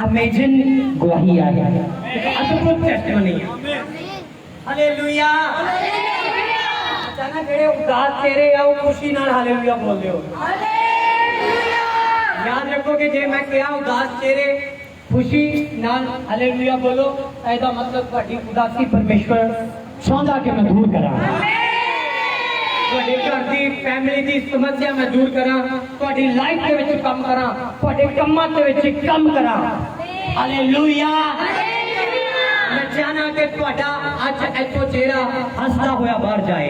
अमेजिंग गवाही आई है, अद्भुत टेस्टिमनी है। हालेलुया। अचानक जेड़े उदास चेहरे आ वो खुशी नाल हालेलुया बोलदे हो। याद रखो कि जे मैं कहा उदास चेहरे खुशी नाल हालेलुया बोलो, ऐदा मतलब ਤੁਹਾਡੀ उदासी परमेश्वर चाहता कि मैं दूर करा। ਤੁਹਾਡੇ ਘਰ ਦੀ ਫੈਮਿਲੀ ਦੀ ਸਮੱਸਿਆ ਮੈਂ ਦੂਰ ਕਰਾਂ, ਤੁਹਾਡੀ ਲਾਈਫ ਦੇ ਵਿੱਚ ਕੰਮ ਕਰਾਂ, ਤੁਹਾਡੇ ਕੰਮਾਂ ਦੇ ਵਿੱਚ ਕੰਮ ਕਰਾਂ। ਹਾਲੇਲੂਇਆ। ਮੈਂ ਚਾਹਨਾ ਕਿ ਤੁਹਾਡਾ ਅੱਜ ਇੱਥੋਂ ਚਿਹਰਾ ਹੱਸਦਾ ਹੋਇਆ ਬਾਹਰ ਜਾਏ।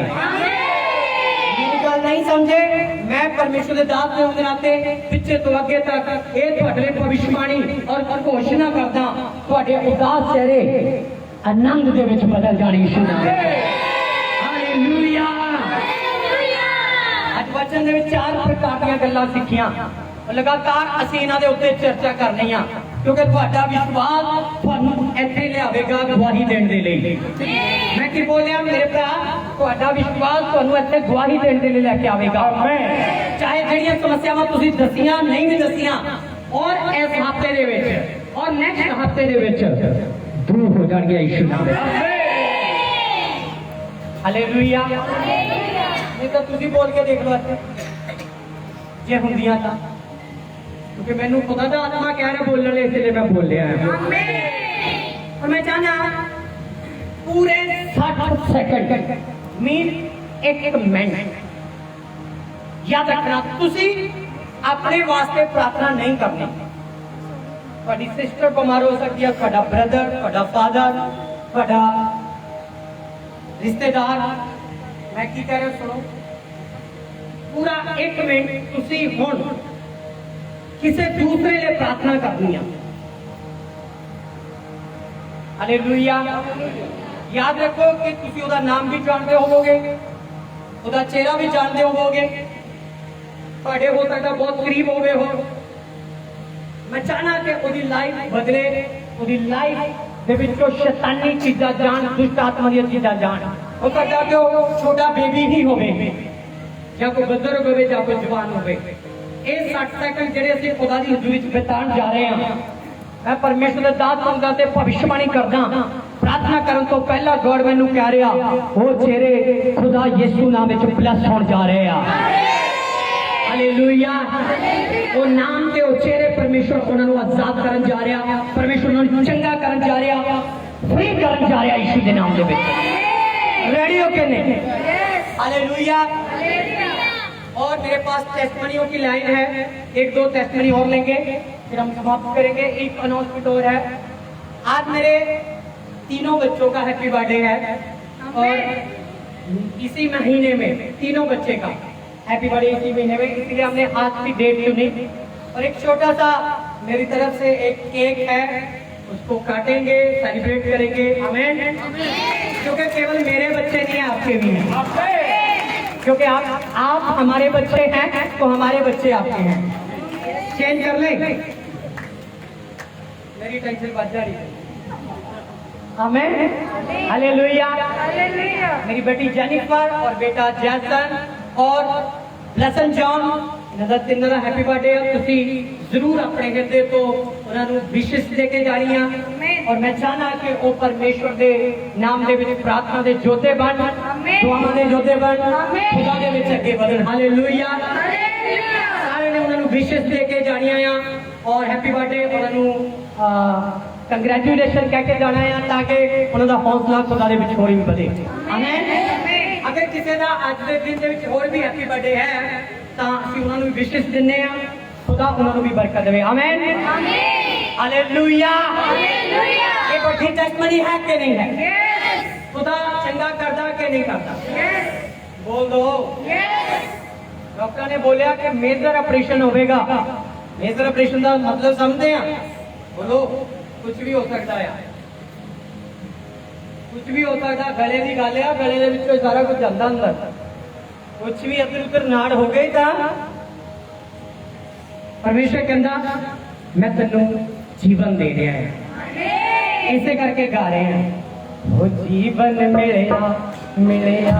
ਮੇਰੀ ਗੱਲ ਨਹੀਂ ਸਮਝੇ, ਮੈਂ ਪਰਮੇਸ਼ਰ ਦੇ ਦਾਸ ਦੇ ਹੁੰਦੇ ਨਾਤੇ ਪਿੱਛੇ ਤੋਂ ਅੱਗੇ ਤੱਕ ਇਹ ਤੁਹਾਡੇ ਲਈ ਭਵਿਸ਼ਵਾਣੀ ਔਰ ਘੋਸ਼ਣਾ ਕਰਦਾ, ਤੁਹਾਡੇ ਉਦਾਸ ਚਿਹਰੇ ਆਨੰਦ ਦੇ ਵਿੱਚ ਬਦਲ ਜਾਣੇ ਯਿਸੂ ਨਾਮ ਵਿੱਚ। ਹਾਲੇਲੂਇਆ। ਅੱਜ ਵਚਨ ਦੇ ਵਿੱਚ 4 ਪ੍ਰਕਾਰ ਦੀਆਂ ਗੱਲਾਂ ਸਿੱਖੀਆਂ, ਲਗਾਤਾਰ ਅਸੀਂ ਇਹਨਾਂ ਦੇ ਉੱਤੇ ਚਰਚਾ ਕਰਨੀ ਆ, ਕਿਉਂਕਿ ਤੁਹਾਡਾ ਵਿਸ਼ਵਾਸ ਤੁਹਾਨੂੰ ਇੱਥੇ ਲਿਆਵੇਗਾ ਗਵਾਹੀ ਦੇਣ ਦੇ ਲਈ। ਮੈਂ ਕੀ ਬੋਲਿਆ ਮੇਰੇ ਭਰਾ, ਤੁਹਾਡਾ ਵਿਸ਼ਵਾਸ ਤੁਹਾਨੂੰ ਇੱਥੇ ਗਵਾਹੀ ਦੇਣ ਦੇ ਲਈ ਲੈ ਕੇ ਆਵੇਗਾ। ਚਾਹੇ ਜਿਹੜੀਆਂ ਸਮੱਸਿਆਵਾਂ ਤੁਸੀਂ ਦੱਸੀਆਂ ਨਹੀਂ ਵੀ ਦੱਸੀਆਂ, ਔਰ ਇਸ ਹਫ਼ਤੇ ਦੇ ਵਿੱਚ ਔਰ ਨੈਕਸਟ ਹਫ਼ਤੇ ਦੇ ਵਿੱਚ ਦੂਰ ਹੋ ਜਾਣਗੀਆਂ ਯਿਸੂ ਨਾਮ ਵਿੱਚ। ਹਾਲੇਲੂਇਆ। ਇਹ ਤਾਂ ਤੁਸੀਂ ਬੋਲ ਕੇ ਦੇਖ ਲਓ ਇੱਥੇ ਜੇ ਹੁੰਦੀਆਂ ਤਾਂ, ਕਿਉਂਕਿ ਮੈਨੂੰ ਖੁਦਾ ਦਾ ਆਤਮਾ ਕਹਿ ਰਿਹਾ ਬੋਲਣ ਲਈ, ਇਸ ਲਈ ਮੈਂ ਬੋਲਿਆ ਹੈ। और मैं चाहना पूरे 60 सेकंड मीन एक मिनट याद रखना, तुसी अपने वास्ते प्रार्थना नहीं करनी। ਤੁਹਾਡੀ ਸਿਸਟਰ ਬਿਮਾਰ ਹੋ ਸਕਦੀ ਹੈ, ਤੁਹਾਡਾ ਬ੍ਰਦਰ, ਤੁਹਾਡਾ ਫਾਦਰ, ਤੁਹਾਡਾ ਰਿਸ਼ਤੇਦਾਰ। ਮੈਂ ਕੀ ਕਹਿ ਰਿਹਾ ਸੁਣੋ, ਪੂਰਾ 1 ਮਿੰਟ ਤੁਸੀਂ ਹੁਣ ਕਿਸੇ ਦੂਸਰੇ ਲਈ ਪ੍ਰਾਰਥਨਾ ਕਰਨੀ ਆ। ਹਾਲੇਲੂਇਆ। याद रखो कि तुसी ਉਹਦਾ ਨਾਮ ਵੀ ਜਾਣਦੇ ਹੋਵੋਗੇ, ਉਹਦਾ ਚਿਹਰਾ ਵੀ ਜਾਣਦੇ ਹੋਵੋਗੇ, ਤੁਹਾਡੇ ਹੋ ਸਕਦਾ ਬਹੁਤ ਕਰੀਬ ਹੋਵੇ ਹੋ। ਮੈਂ ਚਾਹਨਾ ਕਿ ਉਹਦੀ ਲਾਈਫ ਬਦਲੇ, ਉਹਦੀ ਲਾਈਫ ਦੇ ਵਿੱਚੋਂ ਸ਼ੈਤਾਨੀ ਚੀਜ਼ਾਂ ਜਾਣ, ਦੁਸ਼ਟ ਆਤਮਾ ਦੀਆਂ ਚੀਜ਼ਾਂ ਜਾਣ। ਹੋ ਸਕਦਾ ਕਿ ਉਹ ਛੋਟਾ ਬੇਬੀ ਹੀ ਹੋਵੇ, ਜਾਂ ਕੋਈ ਬਜ਼ੁਰਗ ਹੋਵੇ, ਜਾਂ ਕੋਈ ਜਵਾਨ ਹੋਵੇ। ਇਹ 60 ਸੈਕਿੰਡ ਜਿਹੜੇ ਅਸੀਂ ਖੁਦਾ ਦੀ ਹਜ਼ੂਰੀ ਵਿੱਚ ਬਿਤਾਉਣ ਜਾ ਰਹੇ ਹਾਂ, मैं परमेश्वर के दास बंदा ते भविष्यवाणी करदा प्रार्थना करन तो पहला गॉड मैनू कह रहा वो चेहरे खुदा यीशु नाम विच ब्लेस होण जा रहे आ हालेलुया वो नाम ते वो चेहरे परमेश्वर उन्हां नू आजाद करन जा रहा परमेश्वर उन्हां नू चंगा करन जा रहा फ्री करन जा रहा यीशु दे नाम दे विच रेडी हो के नहीं हालेलुया और मेरे पास टेस्टमनियों की लाइन है एक दो टेस्टमनी और लेंगे फिर हम समाप्त करेंगे एक अनाउंसमेंट और है आज मेरे तीनों बच्चों का हैप्पी बर्थडे है और इसी महीने में तीनों बच्चे का हैप्पी बर्थडे इसी महीने में इसलिए हमने आज की डेट चुनी और एक छोटा सा मेरी तरफ से एक केक है उसको काटेंगे सेलिब्रेट करेंगे आमीन क्योंकि केवल मेरे बच्चे नहीं है आपके भी हैं क्योंकि आप हमारे बच्चे हैं तो हमारे बच्चे आपके हैं चेंज कर लें मेरी टेंशन बच जा रही है आमीन हालेलुया मेरी बेटी जेनिफर और बेटा जैसन और ब्लेसन जॉन नज़र तिन्हां दा हैप्पी बर्थडे तुसी जरूर अपने ਹਿਰਦੇ ਤੋਂ ਉਹਨਾਂ ਨੂੰ ਵਿਸ਼ੇਸ ਦੇ ਕੇ ਜਾਣੀਆਂ और मैं चाहना कि वो परमेश्वर दे नाम दे विच प्रार्थना दे जोते बन दुआवां दे जोते बन खुदा दे विच अगे बढ़न हालेलुया सारे ने उन्हां नू विशेस दे के जाणियां आ और हैप्पी बर्थडे उन्हां नू कंग्रेचुलेशन कह के जाना है ताकि उन्हां दा हौसला खुदा दे विच होर भी बढ़े आमीन अगर किसी दा अज दे दिन दे विच होर भी हैप्पी बर्थडे है तां असीं उन्हां नू विशेस दिंदे आ खुदा उन्हां नू भी बरकत देवे आमीन हालेलुया हालेलुया ये बड़ी टेस्टमनी है कि नहीं है यस खुदा चंगा करदा कि नहीं करदा यस बोल दो यस डॉक्टर ने बोलिया कि मेजर ऑपरेशन होगा मेजर ऑपरेशन का मतलब समझते हैं बोलो कुछ भी हो सकता है कुछ भी हो सकता गले की गल है गले के विचों सारा कुछ चलता अंदर कुछ भी इधर उधर नाड़ हो गई तो परमेश्वर कहता मैं तेनू जीवन दे रहा है इसे करके गा रहे हैं वो जीवन मिलया मिलया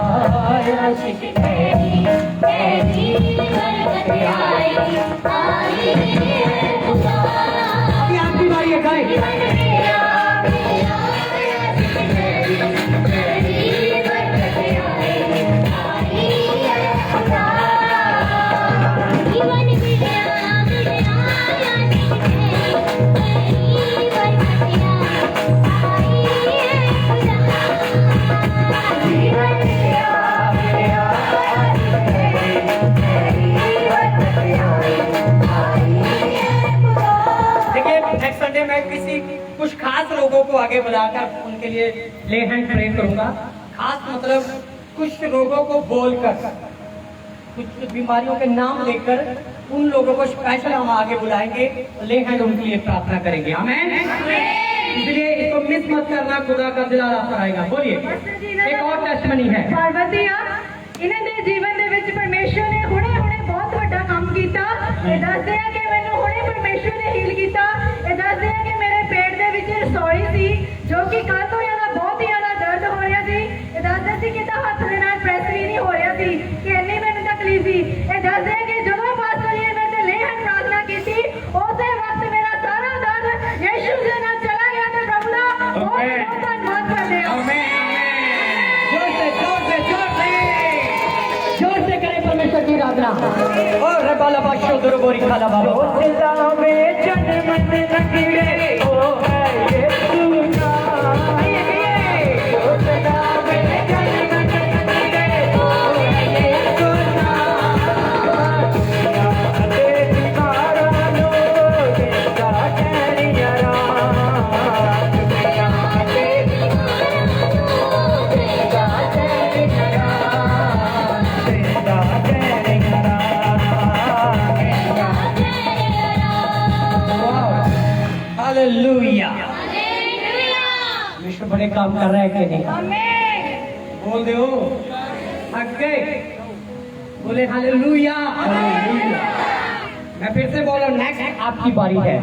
अभी आपकी बारी है गाय मैं किसी कुछ खास लोगों को आगे बुलाकर उनके लिए ले हैंड प्रे करूंगा खास मतलब कुछ लोगों को बोलकर कुछ बीमारियों के नाम लेकर उन लोगों को स्पेशल हम आगे बुलाएंगे ले हैंड उनके लिए प्रार्थना करेंगे आमीन इसलिए इसको मिस मत करना खुदा का दिलारा कराएगा बोलिए एक और टेस्टमनी है पार्वतीया इन्हां दे जीवन दे विच परमेश्वर ने हुणे हुणे बहुत बड़ा काम कीता ये दसदे आ कि मैनू हुणे परमेश्वर ने हील कीता ये दसदे आ कि मेरे पेट दे विच रसोई सी जो कि कल तो ज्यादा बहुत ही ज्यादा दर्द हो रहा सी ये दसदे सी कि हाथ दे नाल प्रेस भी नहीं हो रहा सी कि इन्नी मैनू तकलीफ सी ये दसदे कि जदों पास्टर जी ने मेरे ते ले हैंड प्रार्थना कीती उसे वक्त मेरा सारा दर्द यीशु दे नाल चला गया ते प्रभु दा बहुत धन्यवाद करदे आ परमेश्वर की आराधना और रबाला बादशाह दुर्गोरी खाला बाबा खुदा में जन्म लगे ओ है यीशु का खुदा में जन्म लगे ओ है यीशु का दे दीवारा लो देता तेरिया रात दे दीवारा लो देता तेरिया हालेलुया विश्व बड़े काम कर रहा है कि नहीं बोल दो आगे बोले हालेलुया मैं फिर से बोला नेक्स्ट आपकी बारी है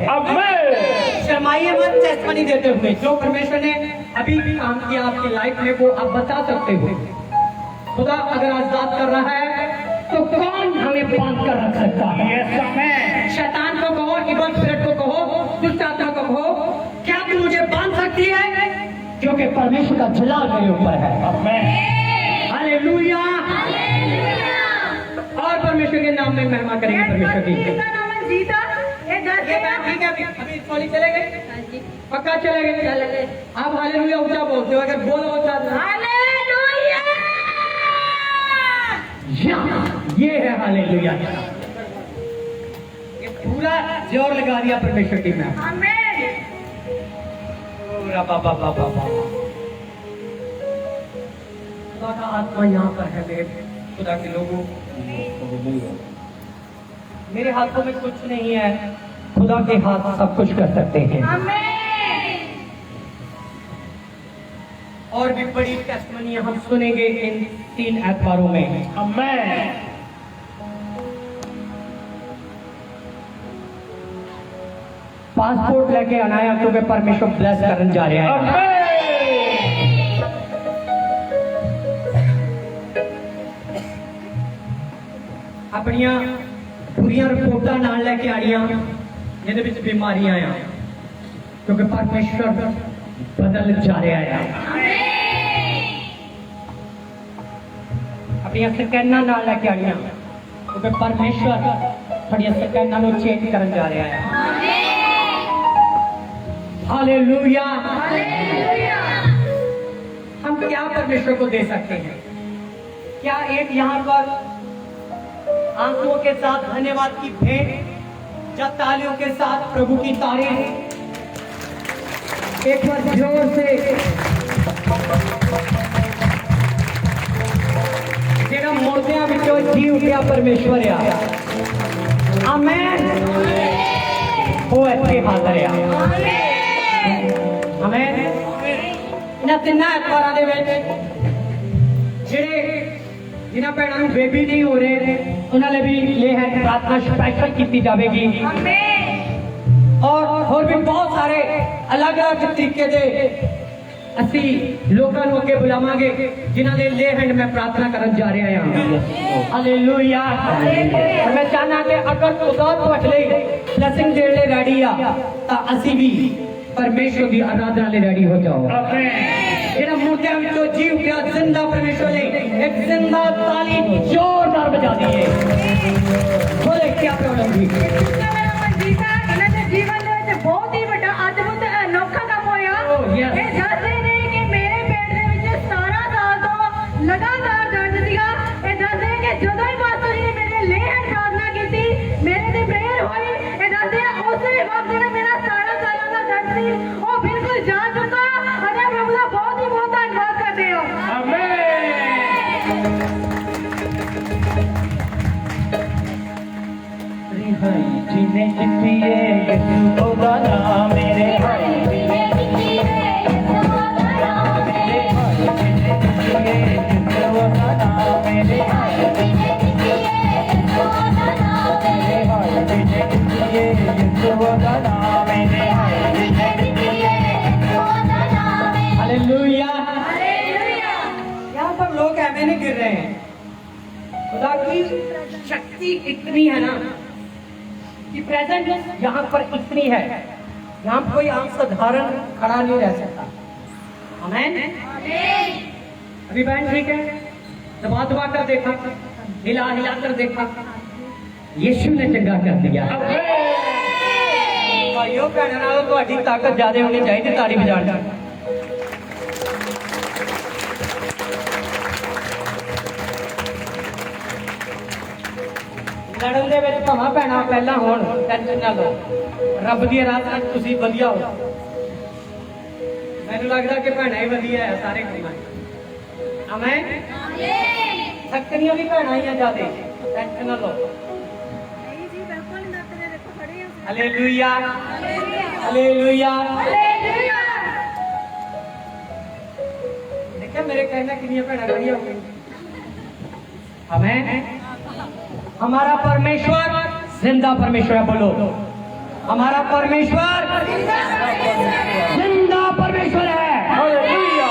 शर्माइए मत टेस्टमनी देते हुए जो परमेश्वर ने अभी काम किया आपकी लाइफ में वो आप बता सकते हो खुदा अगर आजाद कर रहा है तो कौन हमें बांध कर रख सकता है शैतान को कहो इबल स्पिरिट को कहो दुष्ट आत्मा को कहो क्योंकि परमेश्वर का जलाल मेरे ऊपर है। हालेलुया। और परमेश्वर के नाम में महिमा करेंगे परमेश्वर की। इसका नाम है जीता। ये दस ये बात ठीक है। अभी सॉरी चले गए, पक्का चले गए। आप हालेलुया ऊंचा बोलते हो, अगर बोलो ऊंचा। हालेलुया। ये है हालेलुया। ये पूरा जोर लगा दिया परमेश्वर की में। आमीन। पूरा बाबा बाबा बाबा। खुदा का आत्मा यहाँ पर है मेरे खुदा के लोगों। मेरे हाथों में कुछ नहीं है, खुदा के हाथ सब कुछ कर सकते हैं। आमीन। और भी बड़ी टेस्टमनी हम सुनेंगे इन 3 एतवारों में। आमीन। पासपोर्ट लेके आना है क्योंकि परमेश्वर ब्लेस करने जा रहा है। अपनिया बुरियां रिपोर्टां नाल लेके आनियां जिहदे विच बीमारियां आ, क्योंकि परमेश्वर बदल जा रहा है। अपनिया सकैना नाल लेके आनियां क्योंकि परमेश्वर थोड़िया सकैना नूं चेंज करन जा रहा है। हालेलुया। हम क्या परमेश्वर को दे सकते हैं? क्या एक यहाँ पर आंसुओं के साथ धन्यवाद की भेंट या तालियों के साथ प्रभु की तारीफ? एक बार जोर से जेड़ा मुर्दियां विचों जी उठिया परमेश्वर आ। आमीन। वो इत्थे हाज़र आ। आमीन। इन्हां तिन्नां एतवारां दे विच जेड़े जिन्हां भैणां नूं बेबी नहीं हो रहे उन्हां लई भी ले है प्रार्थना स्पेशल की जाएगी। और भी बहुत सारे अलग अलग तरीके दे असी लोगों को अगे बुलावांगे जिन्हां दे ले हैंड में प्रार्थना करन जा रहे हैं। हालेलुया। मैं चाहना कि अगर खुदा तुहाडे लई ब्लेसिंग देण लई रेडी आ तां असी भी परमेश्वर की आराधना ले रेडी हो जाओ। जेड़ा मुर्दियां विचों जी उठिया जिंदा परमेश्वर ले एक जिंदा ताली जोरदार बजा दिए। बोले क्या प्रॉब्लम थी? जीवन ਦੇ ਵਿੱਚ ਬਹੁਤ ਹੀ ਵੱਡਾ ਅਦਭੁਤ ਅਨੋਖਾ ਕੰਮ ਹੋਇਆ। yes. ਇਹ ਦੱਸਦੇ ਨੇ ਕਿ ਮੇਰੇ ਪੇਟ ਦੇ ਵਿੱਚ 17 ਸਾਲ ਤੋਂ ਲਗਾਤਾਰ ਦਰਦ ਸੀਗਾ। ਇਹ ਦੱਸਦੇ ਨੇ ਕਿ ਜਦੋਂ ਹੀ ਪਾਸਟਰ ਜੀ ਨੇ ਮੇਰੇ ਲਈ ਪ੍ਰਾਰਥਨਾ ਕੀਤੀ, ਮੇਰੇ ਤੇ ਪ੍ਰੇਅਰ ਹੋਈ, ਇਹ ਦੱਸਦੇ ਆ ਉਸੇ ਵਕਤ ਜਿਹੜਾ ਮੇਰਾ 17 ਸਾਲਾਂ ਦਾ ਦਰਦ ਸੀ ਉਹ ਬਿਲਕੁਲ ਜਾ ਚੁੱਕਾ। ਅਤੇ ਪ੍ਰਭੂ ਦਾ ਬਹੁਤ ਹੀ ਬਹੁਤ ਧੰਨਵਾਦ ਕਰਦੇ ਹਾਂ। आमीन। भाई जी ने जिती है यीशु होगा नाम मेरे भाई जी ने जिती है यीशु होगा नाम मेरे भाई जी ने जिती है यीशु होगा नाम मेरे भाई जी ने जिती है यीशु होगा नाम मेरे भाई जी ने जिती है यीशु होगा नाम मेरे भाई जी ने जिती है यीशु होगा नाम हालेलुया। हालेलुया। यहाँ पर लोग ऐसे नहीं गिर रहे हैं। खुदा की शक्ति इतनी है ना कि प्रेजेंट यहाँ पर इतनी है, यहाँ पर कोई आम साधारण खड़ा नहीं रह सकता। आमीन। अभी बहन ठीक है, दबा दबा कर देखा, हिला हिला कर देखा, यीशु ने चंगा कर दिया। भाइयों भैनों नालों तुहाडी ताकत ज्यादा होनी चाहिए ताड़ी बजाण दी। लड़न दे विच भावां भैणां पहला होण, टेंशन ना लो, रब दी आराधना च तुसीं वधिया हो। मैनूं लगदा कि भैणां ही वधिया है सारे कंमां च। आमीन। सकरियां भी भैणां ही आ ज्यादा, टेंशन ना लो। ਨਹੀਂ ਜੀ ਬਿਲਕੁਲ ਨਹੀਂ ਦੱਸਦੇ, ਦੇਖੋ ਖੜੇ ਹਾਂ। हालेलुया। ਹਾਲੇਲੂਇਆ। हालेलुया। देखिए मेरे कहना कितनी भैणां खड़ियां हो गई। आमीन। हमारा परमेश्वर जिंदा परमेश्वर है। बोलो हमारा परमेश्वर जिंदा परमेश्वर है। हालेलुया।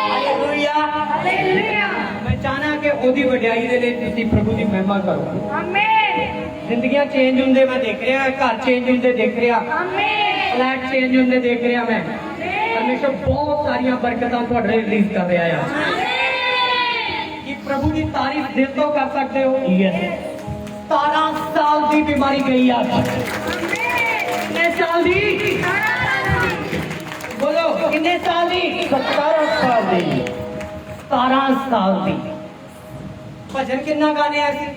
हालेलुया। ਹਾਲੇਲੂਇਆ। मैं चाहना कि ओदी वड्याई दे लिए तुसीं प्रभु दी महिमा करो। ਆਮੀਨ। जिंदगियां चेंज हुंदे मैं देख रहा, घर चेंज हुंदे देख रहा, ਆਮੀਨ। फ्लैट चेंज हुंदे देख रहा मैं। परमेश्वर बहुत सारिया बरकतां तुहाडे रिलीज कर रहा है कि प्रभु की तारीफ दिल तो कर सकते हो। 17 साल की बीमारी गई आज। कितने साल दी? बोलो कितने साल दी? 17 साल दी। 17 साल दी। भजन कितना गाने ऐसे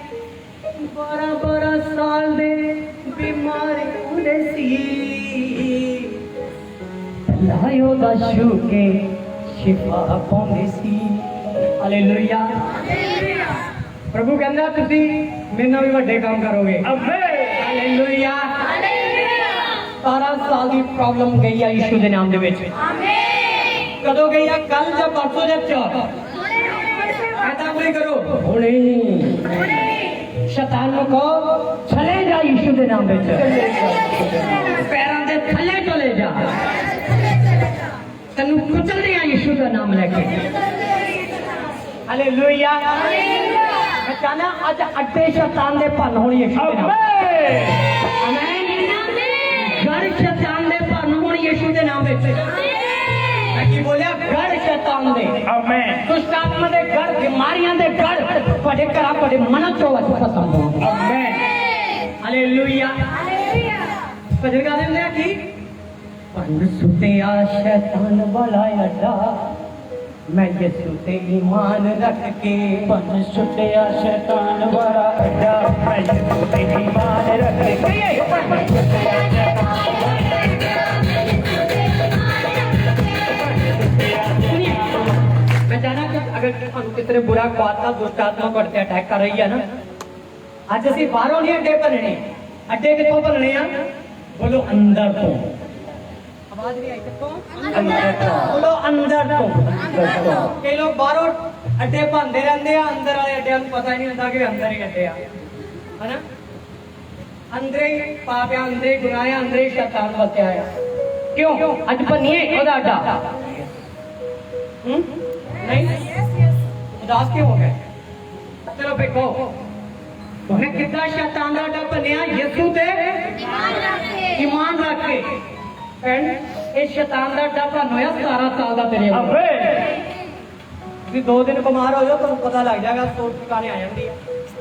12 साल दे बीमारी उड़े सी लायो दा छू के शिफा पाउंदी सी। हालेलुया। प्रभु कहंदा तुसी मेरे नाल भी वड्डे काम करोगे। हालेलुया। 17 साल की प्रॉब्लम गई है यीशु के नाम दे विच। कदों गई है? कल या परसों जब ऐसा कोई करो हुणे शैतान को कहो चले जा यीशु के नाम में पैरों के थले चले जा तेन कुचल दिया यीशु का नाम लेके। हालेलुया। मैं चाहना अज अड्डे शैतान दे भन होनी यीशु के नाम। घर शैतान दे भन होनी यीशु के नाम में। की बोलिया घर शैतान दे आमीन। दुष्ट आत्मा दे घर बीमारियां दे घर ਤੁਹਾਡੇ ਘਰਾਂ ਤੁਹਾਡੇ ਮਨਾਂ ਚੋਂ ਅੱਜ ਖਤਮ ਹੋ ਆਮੀਨ। ਹਾਲੇਲੂਇਆ। ਭਜਨ ਗਾਉਂਦੇ ਹੁੰਦੇ ਆ ਕੀ ਪੰਨ ਸੁੱਟਿਆ ਸ਼ੈਤਾਨ ਵਾਲਾ ਅੱਡਾ ਮੈਂ ਯਿਸੂ ਤੇ ਈਮਾਨ ਰੱਖ ਕੇ ਪੰਨ ਸੁੱਟਿਆ ਸ਼ੈਤਾਨ ਵਾਲਾ ਅੱਡਾ ਮੈਂ ਯਿਸੂ ਤੇ ਈਮਾਨ ਰੱਖ ਕੇ ਪੰਨ ਸੁੱਟਿਆ ਸ਼ੈਤਾਨ ਵਾਲਾ ਅੱਡਾ मैं चाहना कि अगर किसी ने बुरा ख्वाता दुष्ट आत्मा को अटैक कर रही है ना अज असी बाहरों नहीं अड्डे भरने अड्डे कितों भरने आ बोलो अंदर तो आवाज नहीं आई कितों बोलो अंदर तो कई लोग बाहरों अड्डे भरते रहते हैं अंदर वाले अड्डे पता ही नहीं होता कि अंदर ही अड्डे है ना अंदर ही पाप है अंदर ही गुनाह है अंदर ही शैतान बसया है क्यों अज बनिए ओदा अड्डा नहीं उदास क्यों हो गए? चलो देखो तुमने कितना शैतान का बनया यीशु ते ईमान रख के फ्रेंड इस शैतान का अड्डा बन होया 17 साल का तेरे आमीन। 2 दिन बीमार हो जाओ तुम पता लग जाएगा सोच ठिकाने आ जाती है।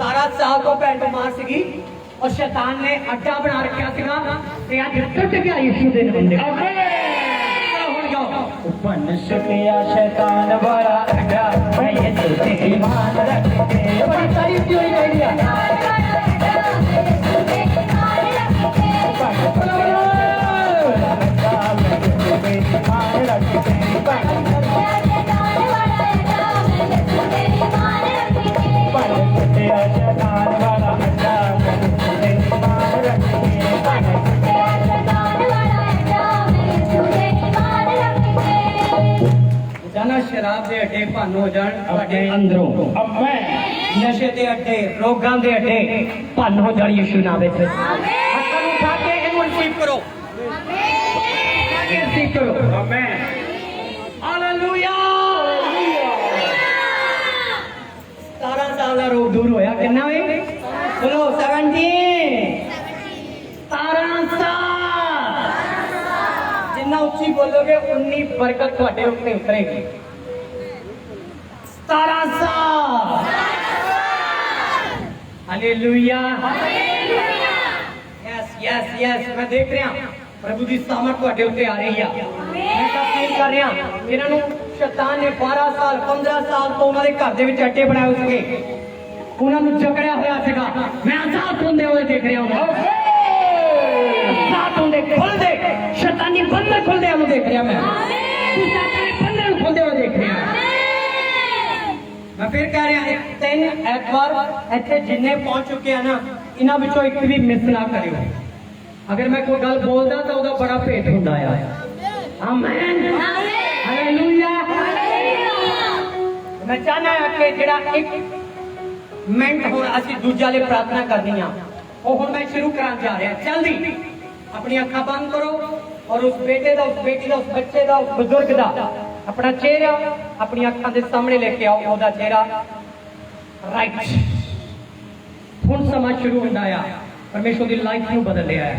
17 साल तो भैन बीमार सी और शैतान ने अड्डा बना रखा सीगा ते अज टुट गया यीशु दे नाम दे आमीन। पंन सुट्टिया शैतान वाला अड्डा मैं यीशु ते ईमान रख के बड़ी तारीफ की हुई गई है। जाना शराब के अड्डे भन हो जान ਤੁਹਾਡੇ अंदरों आमीन। नशे के अड्डे रोगां के अड्डे भन हो जान यीशु नाम विच हत्थां नूं उठा के इहनूं रिसीव करो रिसीव करो आमीन। हालेलुया। 17 साल का रोग दूर होया कितना वे बोलो 17 साल जिन्ना उच्ची बोलोगे उन्नी बरकत ਤੁਹਾਡੇ ਉੱਤੇ उतरेगी। 17 साल हालेलुया। यस यस यस मैं देख रहा प्रभु की सामर्थ ਤੁਹਾਡੇ ਉੱਤੇ आ रही है। मैं तस्वीर कर रहा जिन्हां ਨੂੰ शैतान ने 12 साल 15 साल तो उन्होंने घर ਦੇ ਵਿੱਚ ਅੱਡੇ ਬਣਾਏ ਸੀਗੇ ਉਹਨਾਂ ਨੂੰ ਜਕੜਿਆ ਹੋਇਆ ਸੀਗਾ ਮੈਂ ਆਜ਼ਾਦ ਹੁੰਦੇ ਹੋਏ ਦੇਖ ਰਿਹਾ ਹਾਂ। आजाद होंगे खुलते शैतानी बंधन खुलते हम देख रहा मैं शैतानी बंधन खुलते हुए देख रहा मैं फिर कह रहा 3 ऐतवार ਇੱਥੇ जिन्ने पहुंच चुके हैं ना इन्हां ਵਿੱਚੋਂ ਇੱਕ ਵੀ ਮਿਸ ना करियो। अगर मैं कोई गल बोलदा तो ਉਹਦਾ बड़ा भेद ਹੁੰਦਾ है। आमीन हालेलुया। मैं चाहना है कि ਜਿਹੜਾ ਇੱਕ ਮਿੰਟ ਹੁਣ ਅਸੀਂ ਦੂਜੇ ਲਈ ਪ੍ਰਾਰਥਨਾ ਕਰਨੀ ਆ ਉਹ ਹੁਣ ਮੈਂ शुरू कराने जा रहा जल्दी अपनी अखा बंद करो और उस बेटे का उस बेटी का उस बच्चे का उस बुजुर्ग का अपना चेहरा अपनी अखा के सामने लेके आओ ओदा चेहरा राइट हुण समा शुरू होंदा आ परमेश्वर की लाइफ नूं बदल लिया है।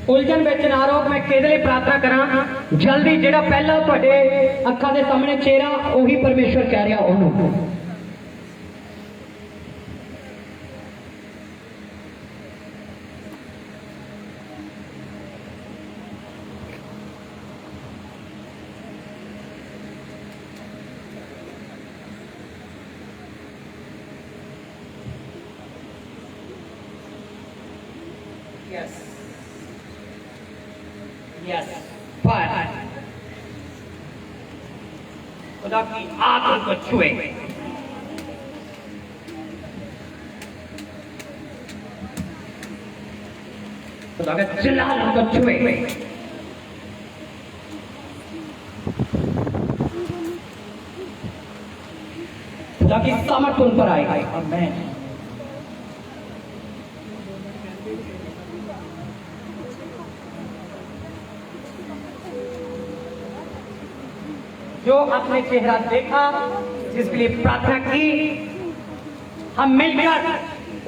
उलझन विच ना रहो। मैं किहदे लई प्रार्थना करा जल्दी जिहड़ा पहला तुहाडे अखां दे सामने चेहरा ओही परमेश्वर कह रहा ओनू Yes. Yes. पर खुदा की आग उनको छुए। खुदा का जलाल उनको छुए। खुदा की सामर्थ उन पर आए। आमीन। जो आपने चेहरा देखा, जिसके लिए प्रार्थना की, हम मिलकर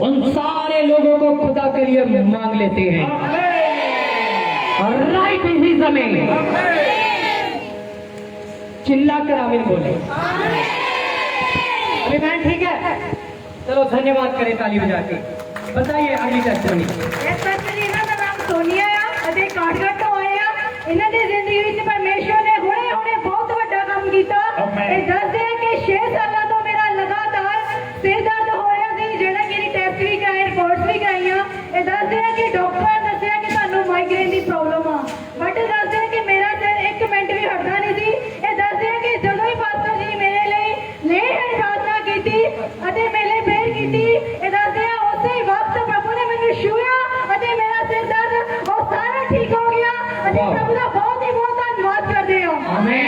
उन सारे लोगों को खुदा के लिए मांग लेते हैं। और राइट इसी समय चिल्ला कर आमीन बोले। अभी मैम ठीक है, चलो धन्यवाद करें ताली बजा के। बताइए अगली टेस्टमनी। ਇਹਨਾਂ ਦਾ ਨਾਮ ਸੋਨੀਆ ਆ ਅਤੇ ਕਾਠਗੜ੍ਹ ਤੋਂ ਆਏ ਆ। ਇਹਨਾਂ ਦੀ ਜ਼ਿੰਦਗੀ ਵਿੱਚ ਪਰਮੇਸ਼ਵਰ ਨੇ ਹੁਣੇ ਬਹੁਤ ਵੱਡਾ ਕੰਮ ਕੀਤਾ। ਇਹ ਦੱਸਦੇ ਆ ਕਿ 6 ਸਾਲਾਂ ਤੋਂ ਮੇਰਾ ਲਗਾਤਾਰ ਸਿਰ ਦਰਦ ਹੋ ਰਿਹਾ ਸੀ, ਜਿਹੜਾ ਕਿ ਟੈਸਟ ਵੀ ਕਰਾਏ, ਰਿਪੋਰਟਸ ਵੀ ਕਰਾਈਆਂ। ਇਹ ਦੱਸਦੇ ਆ ਕਿ ਡਾਕਟਰ ਨੇ ਦੱਸਿਆ ਕਿ ਤੁਹਾਨੂੰ ਮਾਈਗ੍ਰੇਨ ਦੀ ਪ੍ਰੋਬਲਮ ਆ, ਬਟ ਦੱਸਦੇ ਆ ਕਿ ਮੇਰਾ ਸਿਰ 1 ਮਿੰਟ ਵੀ ਹਟਦਾ ਨਹੀਂ ਸੀ। ਇਹ ਦੱਸਦੇ ਆ ਕਿ ਜਦੋਂ ਹੀ ਪਾਸਟਰ ਜੀ ਮੇਰੇ ਲਈ ਨੇਹ ਪ੍ਰਾਰਥਨਾ ਕੀਤੀ ਅਤੇ ਮੇਰੇ ਲਈ ਪ੍ਰੇਅਰ ਕੀਤੀ, ਇਹ ਦੱਸਦੇ ਆ ਉਸੇ ਹੀ ਵਕਤ ਪ੍ਰਭੂ ਨੇ ਮੈਨੂੰ ਛੂਹਿਆ ਅਤੇ ਮੇਰਾ ਸਿਰ ਦਰਦ ਉਹ ਸਾਰਾ ਠੀਕ ਹੋ ਗਿਆ। ਅਤੇ ਪ੍ਰਭੂ ਦਾ ਬਹੁਤ ਹੀ ਬਹੁਤ ਧੰਨਵਾਦ ਕਰਦੇ ਹਾਂ। आमीन।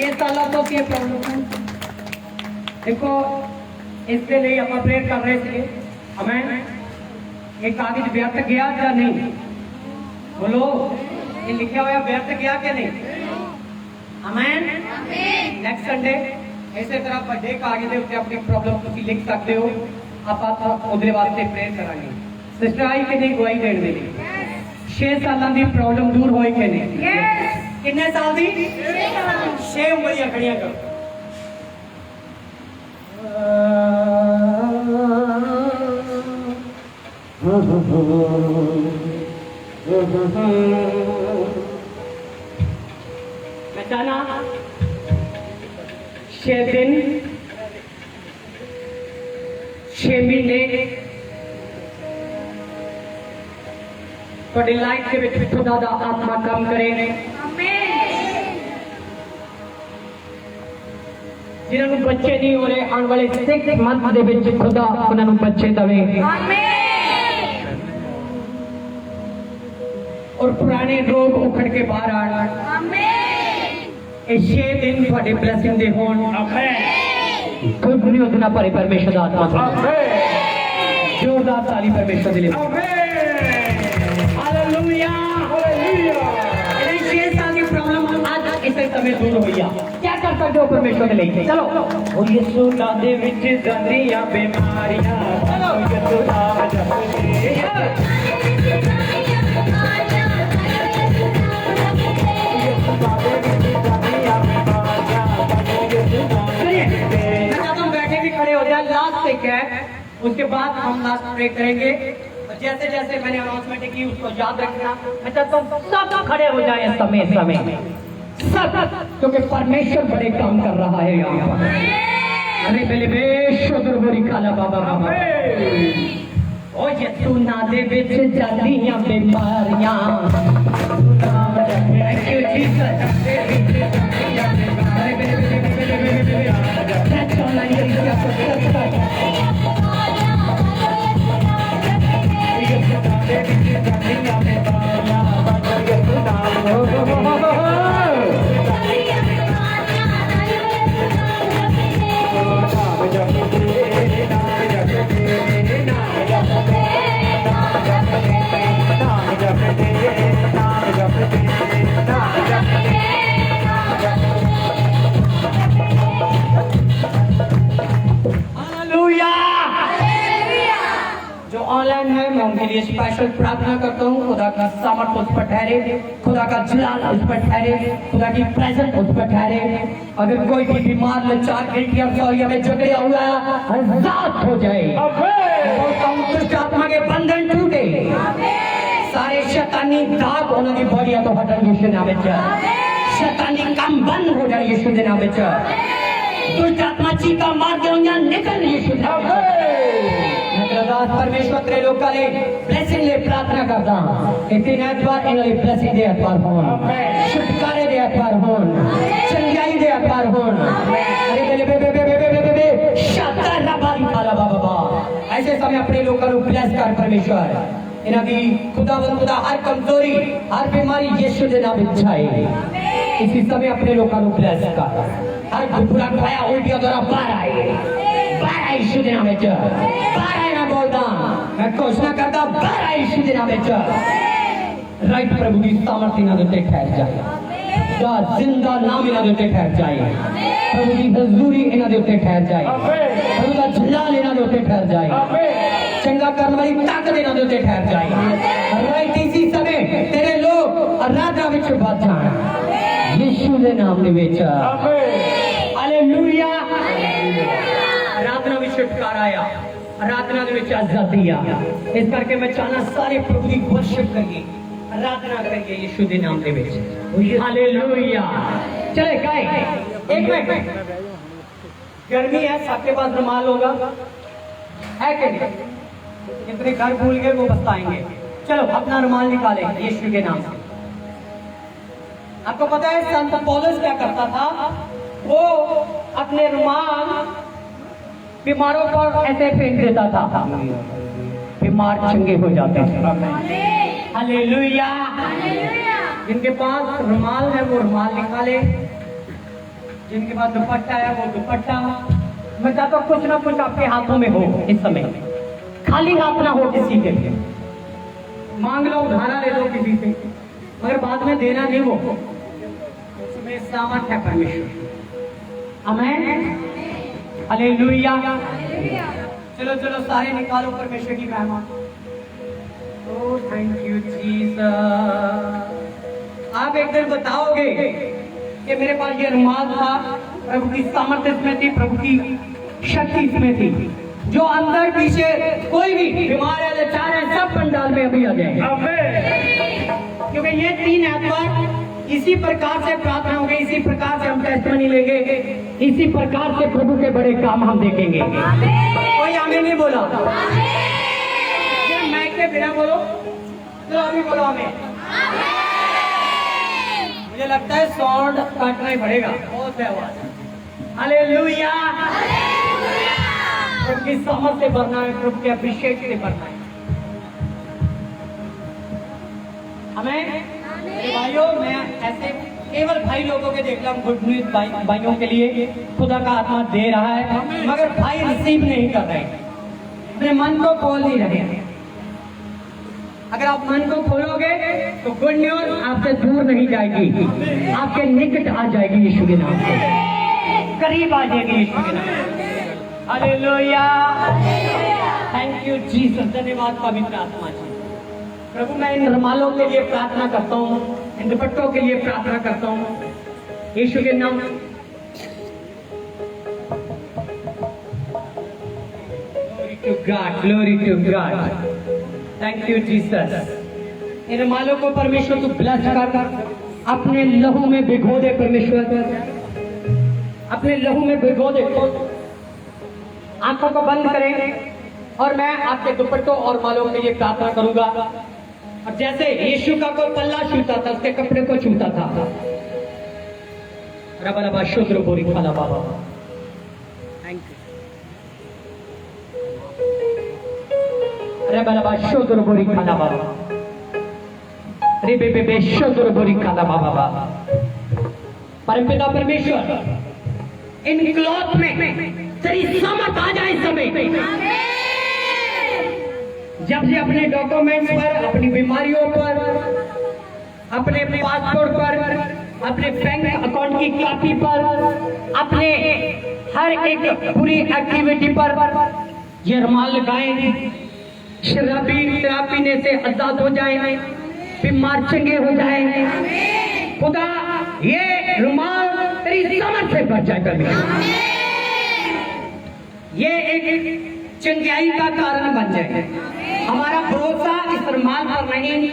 ये साला तो की प्रॉब्लम है, देखो इसके लिए आप प्रेयर कर रहे थे। आमीन। ये कागज व्यर्थ गया या नहीं? बोलो, ये लिखा हुआ व्यर्थ गया क्या नहीं? आमीन। नेक्स्ट संडे इसे तरह बड़े कागज के उत्ते अपनी प्रॉब्लम तुम लिख सकते हो। आप उधर वास्ते प्रेयर करांगे। सिस्टर आई कि नहीं गवाही देने के लिए? 6 साल की प्रॉब्लम दूर होई कि नहीं? कितने साल की? 6 उंगलियां खड़ियां करो। मैं चाहना 6 दिन 6 महीने ਤੁਹਾਡੀ ਲਾਈਫ ਦੇ ਵਿੱਚ ਖੁਦਾ ਦਾ ਆਤਮਾ ਕੰਮ ਕਰੇ। ਜਿਨ੍ਹਾਂ ਨੂੰ ਬੱਚੇ ਨਹੀਂ ਹੋ ਰਹੇ, ਆਉਣ ਵਾਲੇ 6 ਮੰਥ ਦੇ ਵਿੱਚ ਖੁਦਾ ਉਹਨਾਂ ਨੂੰ ਬੱਚੇ ਦੇਵੇ। और पुराने रोग उखड़ के बाहर आन। ये 6 दिन ਤੁਹਾਡੇ ਬਲੇਸਿੰਗ ਦੇ ਹੋਣ। ਕੋਈ ਵੀ ਉਹਦੇ ਨਾਲ ਭਰੇ ਪਰਮੇਸ਼ਰ ਦਾ ਆਤਮਾ। जोरदार ताली परमेश्वर के लिए। Hallelujah, hallelujah. 6 साल की प्रॉब्लम आज इसे समय दूर हो गया। क्या कर सकते हो परमेश्वर के लिए? चलो। ओ यीशु नाम दे विच जांदियां बीमारियां, चलो यीशु नाम जपदे। बैठे भी खड़े हो जाए। लास्ट एक है, उसके बाद हम लास्ट प्रे करेंगे। जैसे जैसे मैंने अनाउंसमेंट की उसको याद रखना। मैं चाहता हूँ सब खड़े हो जाए समय सब, क्योंकि परमेश्वर बड़े काम कर रहा है यहाँ पर। अरे बेले बेशुद्र बोरी काला बाबा बाबा। ओ यीशु नाम दे विच जांदियां बीमारियां। Thank you Jesus. अरे बेले लिए स्पेशल प्रार्थना करता हूँ, खुदा का सामर्थ उस पर ठहरे, खुदा का जलाल उस पर ठहरे, खुदा की प्रेजेंस उस पर ठहरे। अगर कोई भी बीमार लाचार गिल्टी अफसौरिया में जकड़िया हुआ है, आजाद हो जाए। दुष्ट आत्मा के बंधन टूटे, सारे शैतानी दाग उन्होंने बॉडी तो हटन यीशु नाम में, शैतानी काम बंद हो जाए यीशु के नाम में, दुष्ट आत्मा चीका मार के निकल यीशु नाम में। परमेश्वर तेरे लोग का ले ब्लेसिंग ले प्रार्थना करता हूँ, इतने एतवार इन्हें ब्लेसिंग दे एतवार होन, छुटकारे दे एतवार होन, चंगाई दे एतवार होन। अरे बे बे बे बे बे बे बे बे शाता रबारी वाला बाबा, ऐसे समय अपने लोग का ब्लेस कर परमेश्वर, इन्हें की खुदा हर कमजोरी हर बीमारी यीशु के नाम में जाए। इसी समय अपने लोग का ब्लेस कर, हर बुरा खाया उल्टिया द्वारा बाहर आए यीशु के नाम में, बाहर मैं बोलता मैं घोषणा करता बाहर यीशु के नाम में। राइट प्रभु की सामर्थ्य इन्हें देते ठहर जाए, जिंदा नाम इन्हें देते ठहर जाए, प्रभु की हजूरी इन्हें देते ठहर जाए, प्रभु का जलाल इन्हें देते ठहर जाए, चंगा करने वाली ताकत इन्हें देते ठहर जाए। राइट इसी समय तेरे लोग आराधना में बात जाए यीशु के नाम में। हालेलुया, आराधना में छुटकारा आया, आराधना में आजादी आया। इस करके मैं चाहना सारे प्रभु की वर्शिप करिए, आराधना करिए यीशु के नाम में। हालेलुया, चले गाए एक मिनट। गर्मी है, सबके पास रुमाल होगा है कि नहीं? जितने घर भूल गए वो बताएंगे। चलो अपना रुमाल निकाले यीशु के नाम से। आपको पता है संत पौलुस क्या करता था? वो अपने रुमाल बीमारों पर ऐसे फेंक देता था, बीमार चंगे हो जाते थे। हालेलुया, जिनके पास रुमाल है वो रुमाल निकाले, जिनके पास दुपट्टा है वो दुपट्टा। मैं चाहता हूँ कुछ ना कुछ आपके हाथों में हो इस समय, खाली हाथ ना हो किसी के लिए। मांग लो, उधारा ले लो किसी से, मगर बाद में देना नहीं हो। उसमें सामर्थ है परमेश्वर। आमीन, हालेलुया। चलो चलो सारे निकालो परमेश्वर की महिमा। Oh thank you Jesus. आप एक दिन बताओगे कि मेरे पास ये रुमाल था, प्रभु की सामर्थ्य इसमें थी, प्रभु की शक्ति इसमें थी। जो अंदर पीछे कोई भी बीमार है, लाचार है, सब पंडाल में अभी आ जाएंगे, क्योंकि ये 3 एतवार इसी प्रकार से प्रार्थना होगी, इसी प्रकार से हम टेस्टमनी लेंगे, इसी प्रकार से प्रभु के बड़े काम हम देखेंगे। कोई आमीन नहीं बोला? मैं के बिना बोलो, तो अभी बोलो आमीन। मुझे लगता है साउंड काटना ही पड़ेगा, बहुत है आवाज। हालेलुया, प्रभु की समझ से भरना है, प्रभु के अभिषेक से भरना है। हमें भाइयों, मैं ऐसे केवल भाई लोगों के देख रहा हूँ, गुड न्यूज भाइयों के लिए खुदा का आत्मा दे रहा है, मगर भाई रिसीव नहीं कर रहे, अपने मन को खोल नहीं रहे। अगर आप मन को खोलोगे तो गुड न्यूज आपसे दूर नहीं जाएगी, आपके निकट आ जाएगी यीशु के नाम से, करीब आ जाएगी यीशु के नाम से। Hallelujah, thank you Jesus. धन्यवाद पवित्र आत्मा जी। प्रभु मैं इन रुमालों के लिए प्रार्थना करता हूँ, इन दुपट्टों के लिए प्रार्थना करता हूँ यीशु के नाम। Glory to God, thank you Jesus. इन रुमालों को परमेश्वर तू ब्लेस कर, अपने लहू में भिगो दे परमेश्वर, अपने लहू में भिगो दे। आंखों को बंद करें और मैं आपके दुपट्टों और मालों के लिए प्रार्थना करूंगा। और जैसे यीशु का कोई पल्ला छूता था, उसके कपड़े को छूता था। रबा रबा शुद्र बोरी खाला बाबा, थैंक यू। रबा रबा शुद्र बोरी खाला बाबा, रे बे बे बे शुद्र बोरी खाला बाबा। परमपिता परमेश्वर, इन क्लॉथ में तेरी सामर्थ आ जाए समय, जब से अपने डॉक्यूमेंट्स पर, अपनी बीमारियों पर, अपने पासपोर्ट पर, अपने बैंक अकाउंट की कॉपी पर, अपने हर एक पूरी एक्टिविटी पर ये रुमाल लगाए, शराब पीने से आजाद हो जाए, बीमार चंगे हो जाए। खुदा ये रुमाल तेरी समझ से भर जाए परमेश्वर, ये एक चंगाई का कारण बन जाए। हमारा भरोसा इस रुमाल पर नहीं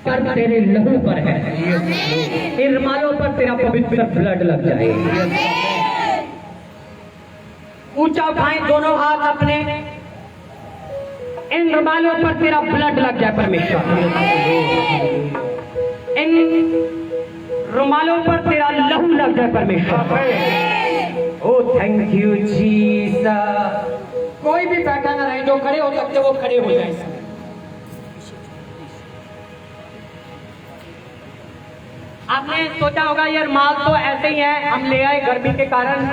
पर तेरे लहू पर है। इन रुमालों पर तेरा पवित्र ब्लड लग जाए। ऊंचा उठाएं दोनों हाथ अपने, इन रुमालों पर तेरा ब्लड लग जाए परमेश्वर, इन रुमालों पर तेरा लहू लग जाए परमेश्वर। ओ थैंक यू जीसस। कोई भी बैठा ना रहे, जो खड़े हो सकते वो खड़े हो जाए। आपने सोचा होगा ये रुमाल तो ऐसे ही है, हम ले आए गर्मी के कारण,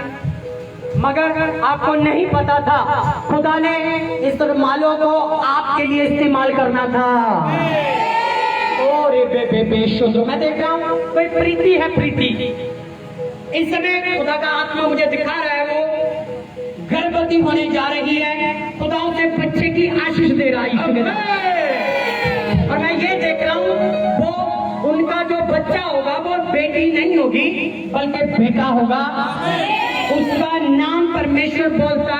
मगर आपको नहीं पता था खुदा ने इस रुमालों को आपके लिए इस्तेमाल करना था। शुद्ध मैं देख रहा हूँ कोई प्रीति है, प्रीति इस समय खुदा का आत्मा मुझे दिखा रहा है, वो गर्भवती होने जा रही है, खुदा उसे बच्चे की आशीष दे रहा है। और मैं ये देख रहा हूँ वो उनका जो बच्चा होगा वो बेटी नहीं होगी बल्कि बेटा होगा। उसका नाम परमेश्वर बोलता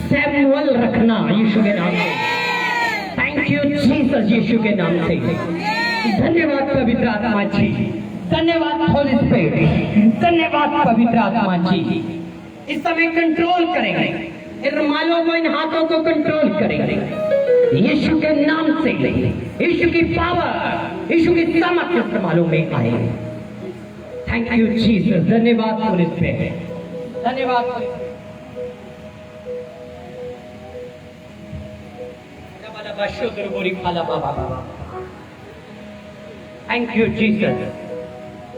सैमुअल रखना, यीशु के नाम से। थैंक यू जीसस, यीशु के नाम से। धन्यवाद पवित्र आत्मा जी, धन्यवाद होली स्पिरिट, धन्यवाद पवित्र आत्मा जी। इस समय कंट्रोल करेंगे इन रुमालों को, इन हाथों को कंट्रोल करेंगे यीशु के नाम से। यीशु की पावर, यीशु की सामर्थ इस रुमालों में आए। थैंक यू जीसस, धन्यवाद होली स्पिरिट, धन्यवाद। Thank you Jesus.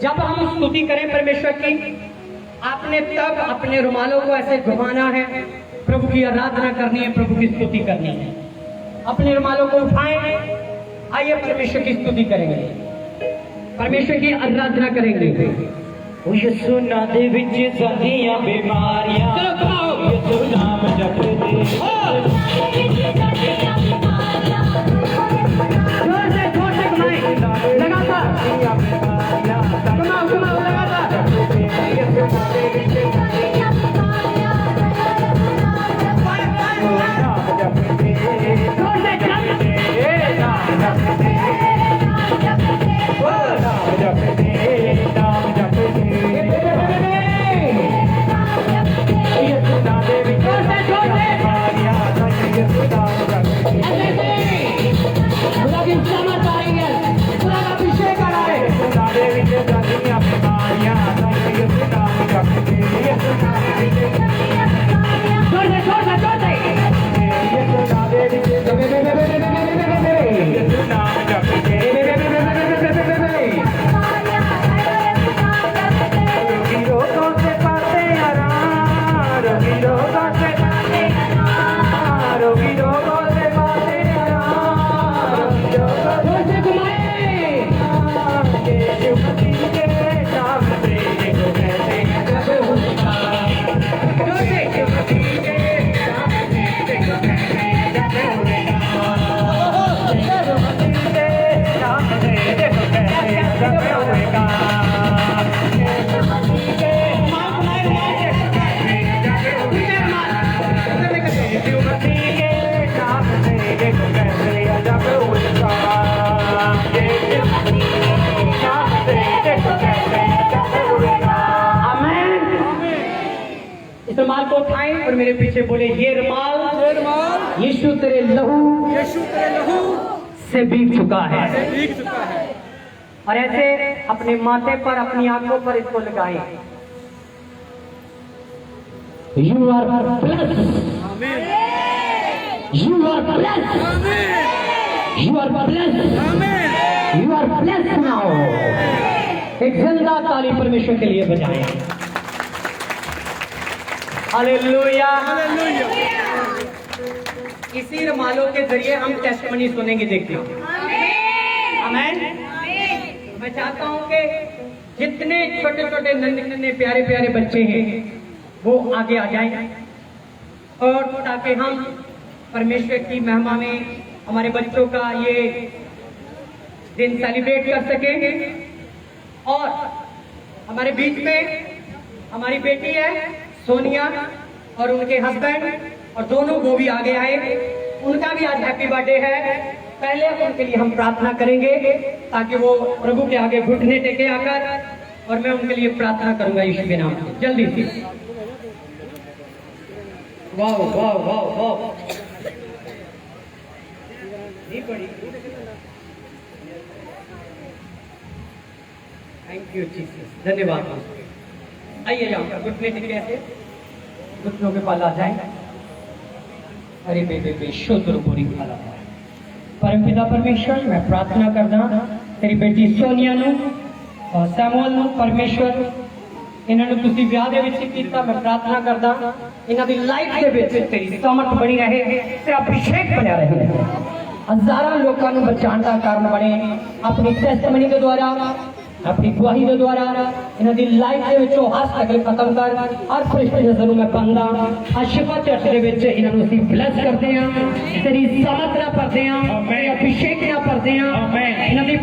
जब हम स्तुति करें परमेश्वर की, आपने तब अपने रुमालों को ऐसे घुमाना है, प्रभु की आराधना करनी है, प्रभु की स्तुति करनी है। अपने रुमालों को उठाएं, आइए परमेश्वर की स्तुति करेंगे, परमेश्वर की आराधना करेंगे। यीशु नाम दे विच सारियां बीमारियां, यीशु नाम जपदे रुमाल को उठाएं और मेरे पीछे बोले, ये रुमाल यीशु तेरे लहू से भीग चुका है। और ऐसे अपने माथे पर, अपनी आंखों पर इसको लगाएं। You are blessed, you are blessed, you are blessed, you are blessed now. एक जिंदा ताली परमेश्वर के लिए बजाएं। हालेलुया, इसी रुमालों के जरिए हम टेस्टिमनी सुनेंगे, देखते हैं। आमीन। मैं चाहता हूं कि जितने छोटे छोटे नन्हे प्यारे प्यारे बच्चे हैं वो आगे आ जाएं, और ताकि हम परमेश्वर की महिमा में हमारे बच्चों का ये दिन सेलिब्रेट कर सके। और हमारे बीच में हमारी बेटी है सोनिया और उनके हस्बैंड, और दोनों वो भी आगे आए, उनका भी आज हैप्पी बर्थडे है। पहले उनके लिए हम प्रार्थना करेंगे ताकि वो प्रभु के आगे घुटने टेके आकर, और मैं उनके लिए प्रार्थना करूंगा यीशु के नाम से। जल्दी से वाह वाह वाह वाह, थैंक यू जीसस, धन्यवाद। आइए जाओ घुटने टेके ऐसे, घुटनों के पास आ जाए। अरे बेबे शुद्ध रूपोरी खाला परमपिता परमेश्वर, मैं प्रार्थना करदा तेरी बेटी सोनिया नू और सैमुअल नू परमेश्वर, इन्होंने तुसी विआह दे विच कीता, मैं प्रार्थना करदा इन्हां दी लाइफ दे विच तेरी सामर्थ बनी रहे, तेरा अभिषेक बना रहे, हजारों लोगों को बचाने का कारण बने अपनी टेस्टमनी के द्वारा, अपनी गवाही के द्वारा। इन्हां दी लाइफ दे विचों हॉस्पिटल खत्म कर, हर पृष्ठ नजर मैं बंदा अशिफा चर्च दे विच इन्हां नूं असीं ब्लेस करदे हां, तेरी सामर्थ नाल भरदे हां, तेरे अभिषेक नाल भरदे हां, इन्हां दी